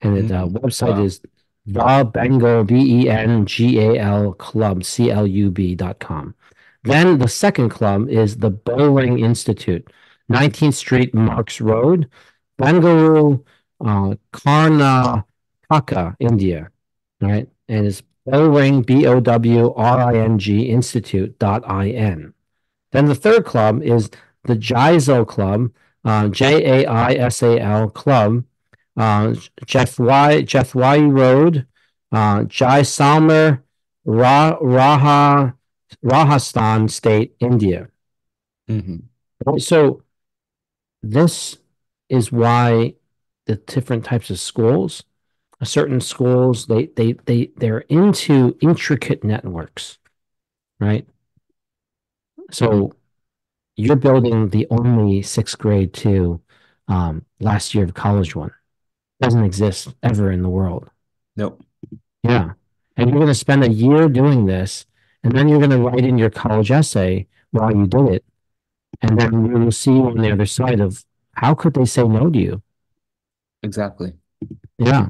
And the Hmm. website Wow. is the Bengal, Bengal Club, club.com. Then the second club is the Bowring Institute, 19th Street, Marks Road, Bengaluru, Karnataka, India. Right. And it's Bowring, Bowring Institute.in. Then the third club is the Jaisal Club, Jaisal Club, Jethwai Road, Jaisalmer, Rajasthan State, India. Hmm. So this is why the different types of schools, certain schools, they're into intricate networks, right? So you're building the only sixth grade to last year of college one. Doesn't exist ever in the world. Nope. Yeah. And you're going to spend a year doing this, and then you're going to write in your college essay while you did it. And then you will see on the other side of how could they say no to you? Exactly. Yeah.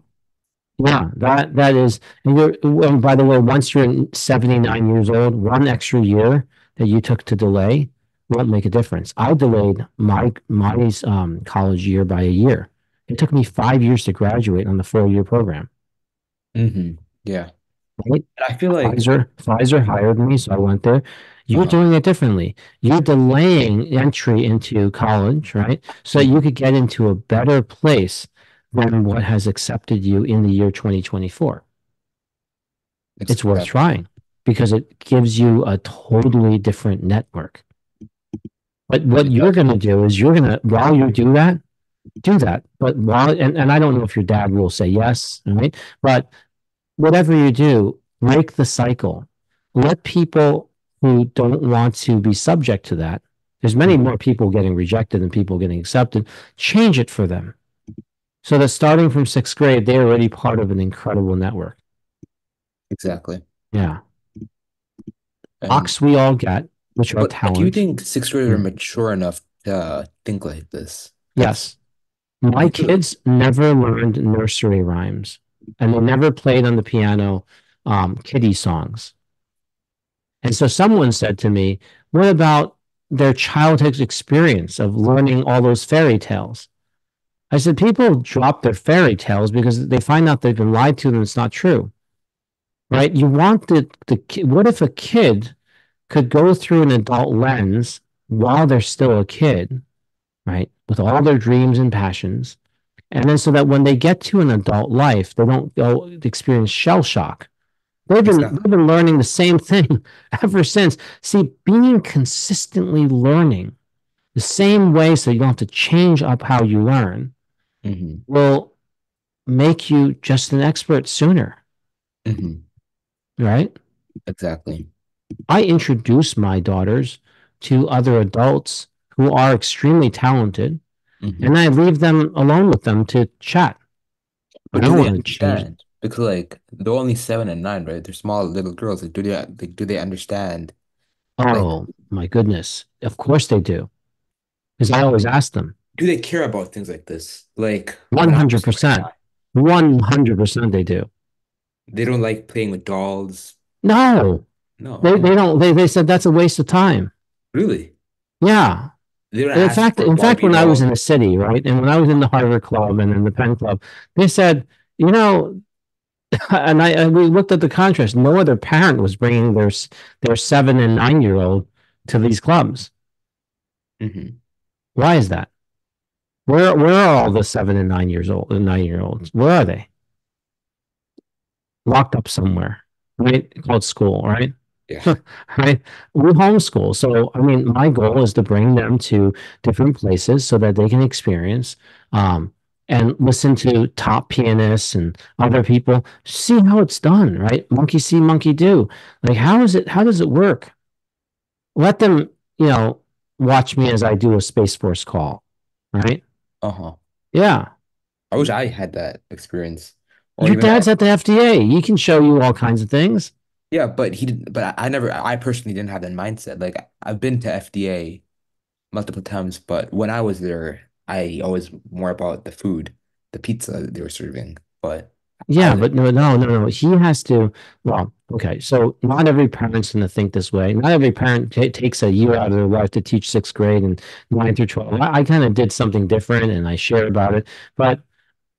Yeah. That is, and by the way, once you're 79 years old, one extra year that you took to delay won't make a difference. I delayed my college year by a year. It took me 5 years to graduate on the 4 year program. Hmm. Yeah. Right? I feel like, Pfizer hired me, so I went there. You're uh-huh. doing it differently. You're delaying entry into college, right? So you Hmm. could get into a better place than what has accepted you in the year 2024. It's worth Exactly. trying because it gives you a totally different network. But what It you're does. going to do is while you do that. But and I don't know if your dad will say yes, right? But whatever you do, break the cycle. Let people who don't want to be subject to that, there's many Mhm. more people getting rejected than people getting accepted. Change it for them. So that starting from sixth grade, they're already part of an incredible network. Exactly. Yeah. And Rocks we all get, which are but do you talent. think sixth graders are Mm. mature enough to think like this? That's Yes. My because kids never learned nursery rhymes and they never played on the piano kiddie songs. And so someone said to me, what about their childhood experience of learning all those fairy tales? I said, people drop their fairy tales because they find out they've been lied to and it's not true, right? You want what if a kid could go through an adult lens while they're still a kid, right? With all their dreams and passions. And then so that when they get to an adult life, they don't go experience shell shock. They've exactly. been learning the same thing ever since. See, being consistently learning the same way so you don't have to change up how you learn Hmm. will make you just an expert sooner, Hmm. right? Exactly. I introduce my daughters to other adults who are extremely talented, Hmm. and I leave them alone with them to chat. I But do don't they want to change. understand? Because like they're only 7 and 9, right? They're small little girls. Do they understand? Like, Oh my goodness. Of course they do. Because I always ask them. Do they care about things like this? Like when I was growing 100%. up, 100% they do. they don't like playing with dolls. No, No, they oh, don't. They said that's a waste of time. really? Yeah. They don't In ask fact, for a in fact, Barbie when I was in doll. the city, right, and when I was in the Harvard Club and in the Penn Club, they said, you know, and we looked at the contrast. No other parent was bringing their 7 and 9 year old to these clubs. Hmm. Why is that? Where are all the 7 and 9 years old and 9 year olds? Where are they? Locked up somewhere, right? Called school, right? Yeah. Right? We homeschool. So, I mean, my goal is to bring them to different places so that they can experience um, and listen to top pianists and other people, see how it's done, right? Monkey see, monkey do. Like, how does it work? Let them, you know, watch me as I do a Space Force call, right? Uh-huh. Yeah. I wish I had that experience. Or Your even dad's at the FDA. He can show you all kinds of things. yeah, but he didn't, but I never, I personally didn't have that mindset. Like I've been to FDA multiple times, but when I was there, I always more about the food, the pizza they were serving. But I Yeah, was but like, no. He has to. Well, okay. So not every parent's going to think this way. Not every parent takes a year out of their life to teach sixth grade and 9 through 12. I kind of did something different and I share about it. But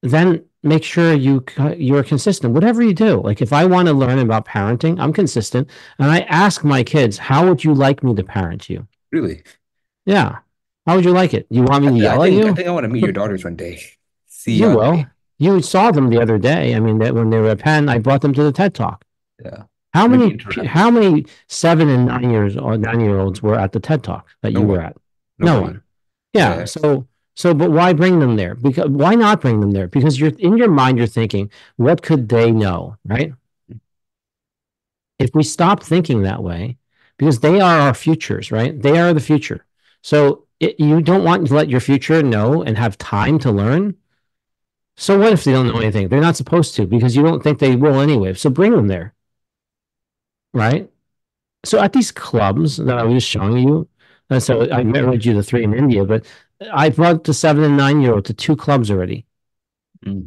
then make sure you're consistent. Whatever you do, like if I want to learn about parenting, I'm consistent, and I ask my kids, "How would you like me to parent you?" really? Yeah, how would you like it? You want me to I yell at think you? I want to meet your daughters one day. See You how will. they, You saw them the other day. I mean, that when they were at Penn, I brought them to the TED Talk. yeah, maybe interact. How many 7 and 9 years or 9 year olds were at the TED Talk that No you were one, at? No nobody. one. Yeah. Yeah, But why bring them there? Because why not bring them there? Because you're in your mind, you're thinking, what could they know, right? If we stop thinking that way, because they are our futures, right? They are the future. So you don't want to let your future know and have time to learn. So what if they don't know anything? They're not supposed to because you don't think they will anyway. So bring them there, right? So at these clubs that I was showing you, and so I read you the three in India, but I brought the 7 and 9 year old to two clubs already.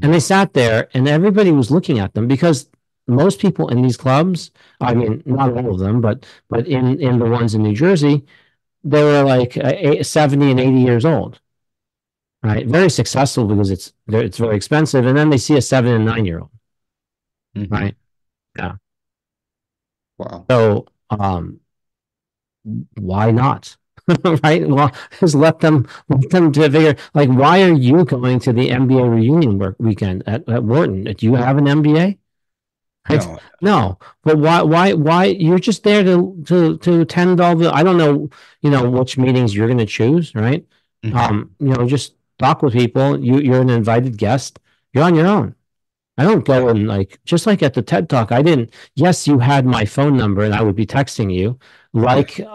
And hmm. they sat there and everybody was looking at them because most people in these clubs, I mean, not all of them, but in the ones in New Jersey, they were like 70 and 80 years old, right? Very successful because it's very expensive. And then they see a 7 and 9 year old, Hmm. right? Yeah. Wow. So why not? Right? Well, just let them to figure like why are you going to the MBA reunion weekend at Wharton? Do you have an MBA? Right? No. No. But why you're just there to attend all the I don't know, which meetings you're gonna choose, right? Hmm. Just talk with people. You're an invited guest. You're on your own. I don't go Yeah. and like just like at the TED Talk, I didn't. Yes, you had my phone number and I would be texting you Yeah. like a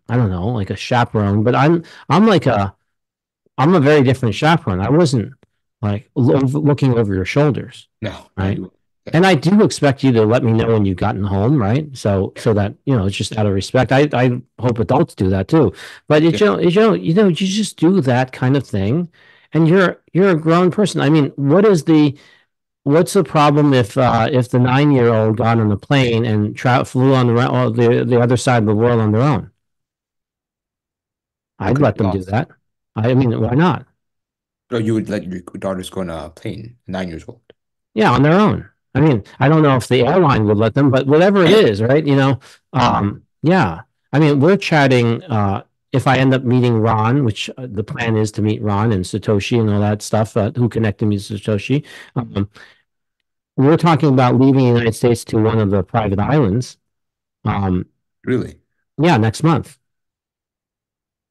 I don't know, like a chaperone, but I'm like I'm a very different chaperone. I wasn't like looking over your shoulders, No, no, right? you. And Yeah. I do expect you to let me know when you've gotten home, right? Yeah. So that it's just out of respect. I hope adults do that too. But Yeah. you just do that kind of thing, and you're a grown person. I mean, what's the problem if the 9 year old got on a plane and flew on the other side of the world on their own? They I'd could let get them do lost. that. I mean, why not? Or you would let your daughters go on a plane, 9 years old. Yeah, on their own. I mean, I don't know if the airline would let them, but whatever it is, right? Hmm. Yeah. I mean, we're chatting. If I end up meeting Ron, which the plan is to meet Ron and Satoshi and all that stuff, who connected me to Satoshi, we're talking about leaving the United States to one of the private islands. Um, Really? yeah, next month.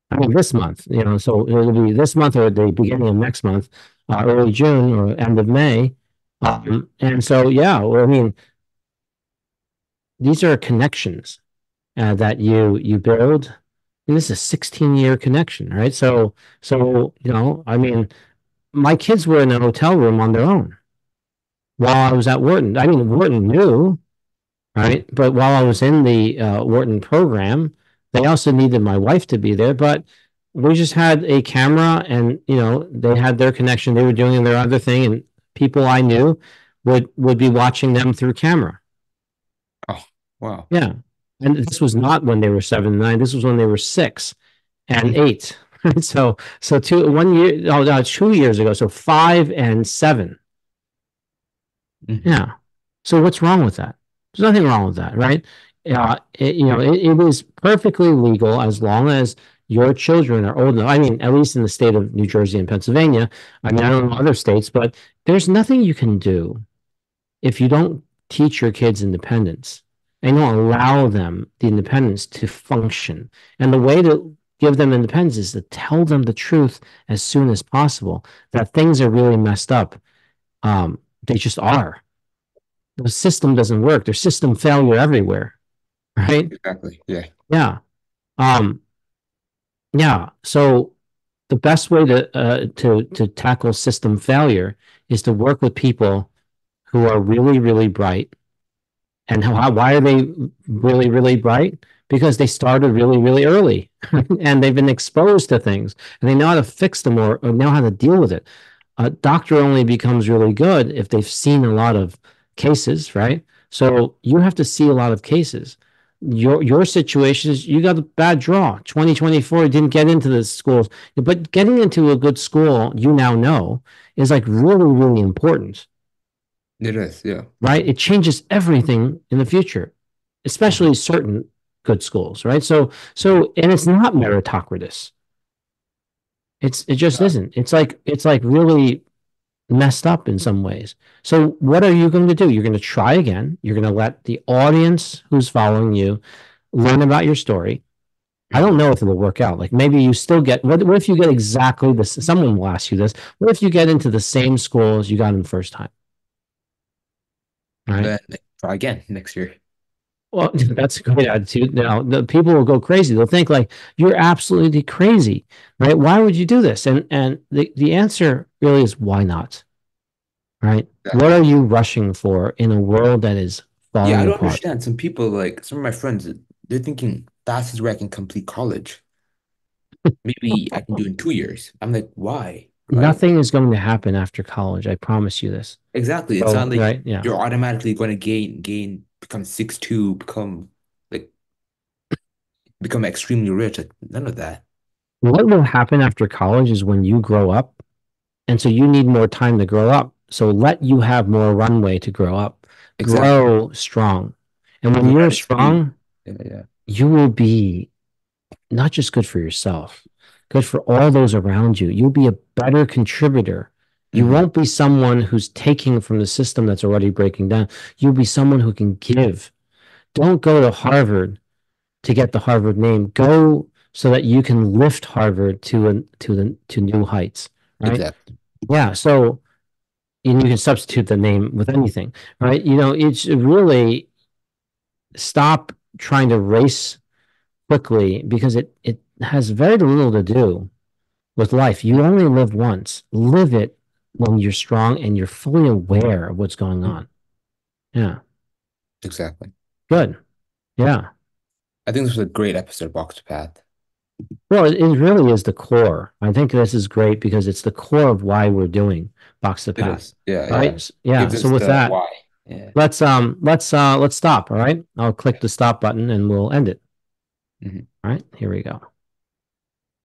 I mean, this month, so it'll be this month or the beginning of next month, early June or end of May. And so, yeah, well, I mean, these are connections that you build. And this is a 16-year connection, right? I mean, my kids were in a hotel room on their own while I was at Wharton. I mean, Wharton knew, right? But while I was in the Wharton program, they also needed my wife to be there. But we just had a camera, and they had their connection. They were doing their other thing, and people I knew would be watching them through camera. Oh, wow. Yeah. And this was not when they were 7 and 9. This was when they were 6 and 8. So 1 year, oh no, 2 years ago. So 5 and 7. Mm-hmm. Yeah. So what's wrong with that? There's nothing wrong with that, right? It is perfectly legal as long as your children are old enough. I mean, at least in the state of New Jersey and Pennsylvania. I mean, I don't know other states, but there's nothing you can do if you don't teach your kids independence and you don't allow them the independence to function. And the way to give them independence is to tell them the truth as soon as possible that things are really messed up. They just are. The system doesn't work. There's system failure everywhere, right? Exactly. Yeah. Yeah. Um, yeah. So the best way to tackle system failure is to work with people who are really, really bright. And why are they really, really bright? Because they started really, really early and they've been exposed to things and they know how to fix them, or know how to deal with it. A doctor only becomes really good if they've seen a lot of cases, right? So you have to see a lot of cases. Your situation is you got a bad draw. 2024, you didn't get into the schools, but getting into a good school, you now know, is like really, really important, It is. Yeah. right? It changes everything in the future, Uh-huh. especially certain good schools, right? And it's not meritocratic. It just Yeah. isn't. It's like really messed up in some ways. So what are you going to do? You're going to try again. You're going to let the audience who's following you learn about your story. I don't Mm-hmm. know if it'll work out. Like maybe you still get, what if you get exactly this? Someone will ask you this. What if you get into the same school as you got in the first time? Right. Then try again next year. Well, that's a great attitude. Now, the people will go crazy. They'll think like you're absolutely crazy, right? Why would you do this? And the answer really is why not, right? What Exactly. are you rushing for in a world that is Yeah, I falling don't apart? understand. Some people, like some of my friends, they're thinking that is where I can complete college. Maybe I can do in 2 years. I'm like, why? Right? Nothing is going to happen after college. I promise you this. Exactly. It's So, not like right? Yeah. you're automatically going to become 6'2", like become extremely rich. Like none of that. What will happen after college is when you grow up. And so you need more time to grow up. So let you have more runway to grow up, Exactly. grow strong. And when Learn you're at speed. strong, Yeah, yeah. you will be not just good for yourself, good for all those around you. You'll be a better contributor. You Hmm. won't be someone who's taking from the system that's already breaking down. You'll be someone who can give. Don't go to Harvard to get the Harvard name. Go so that you can lift Harvard to new heights, right? Exactly. Yeah. So and you can substitute the name with anything, right? It's really stop trying to race quickly because it has very little to do with life. You only live once. Live it when you're strong and you're fully aware of what's going Mhm. on. Yeah. Exactly. Good. Yeah. I think this was a great episode, Box Path. Well, it really is the core. I think this is great because it's the core of why we're doing Box the It Path. is. Yeah, yeah. Right? Yeah. Gives So us with the that, why. Yeah. let's stop. All right. I'll click the stop button and we'll end it. Mhm. All right. Here we go.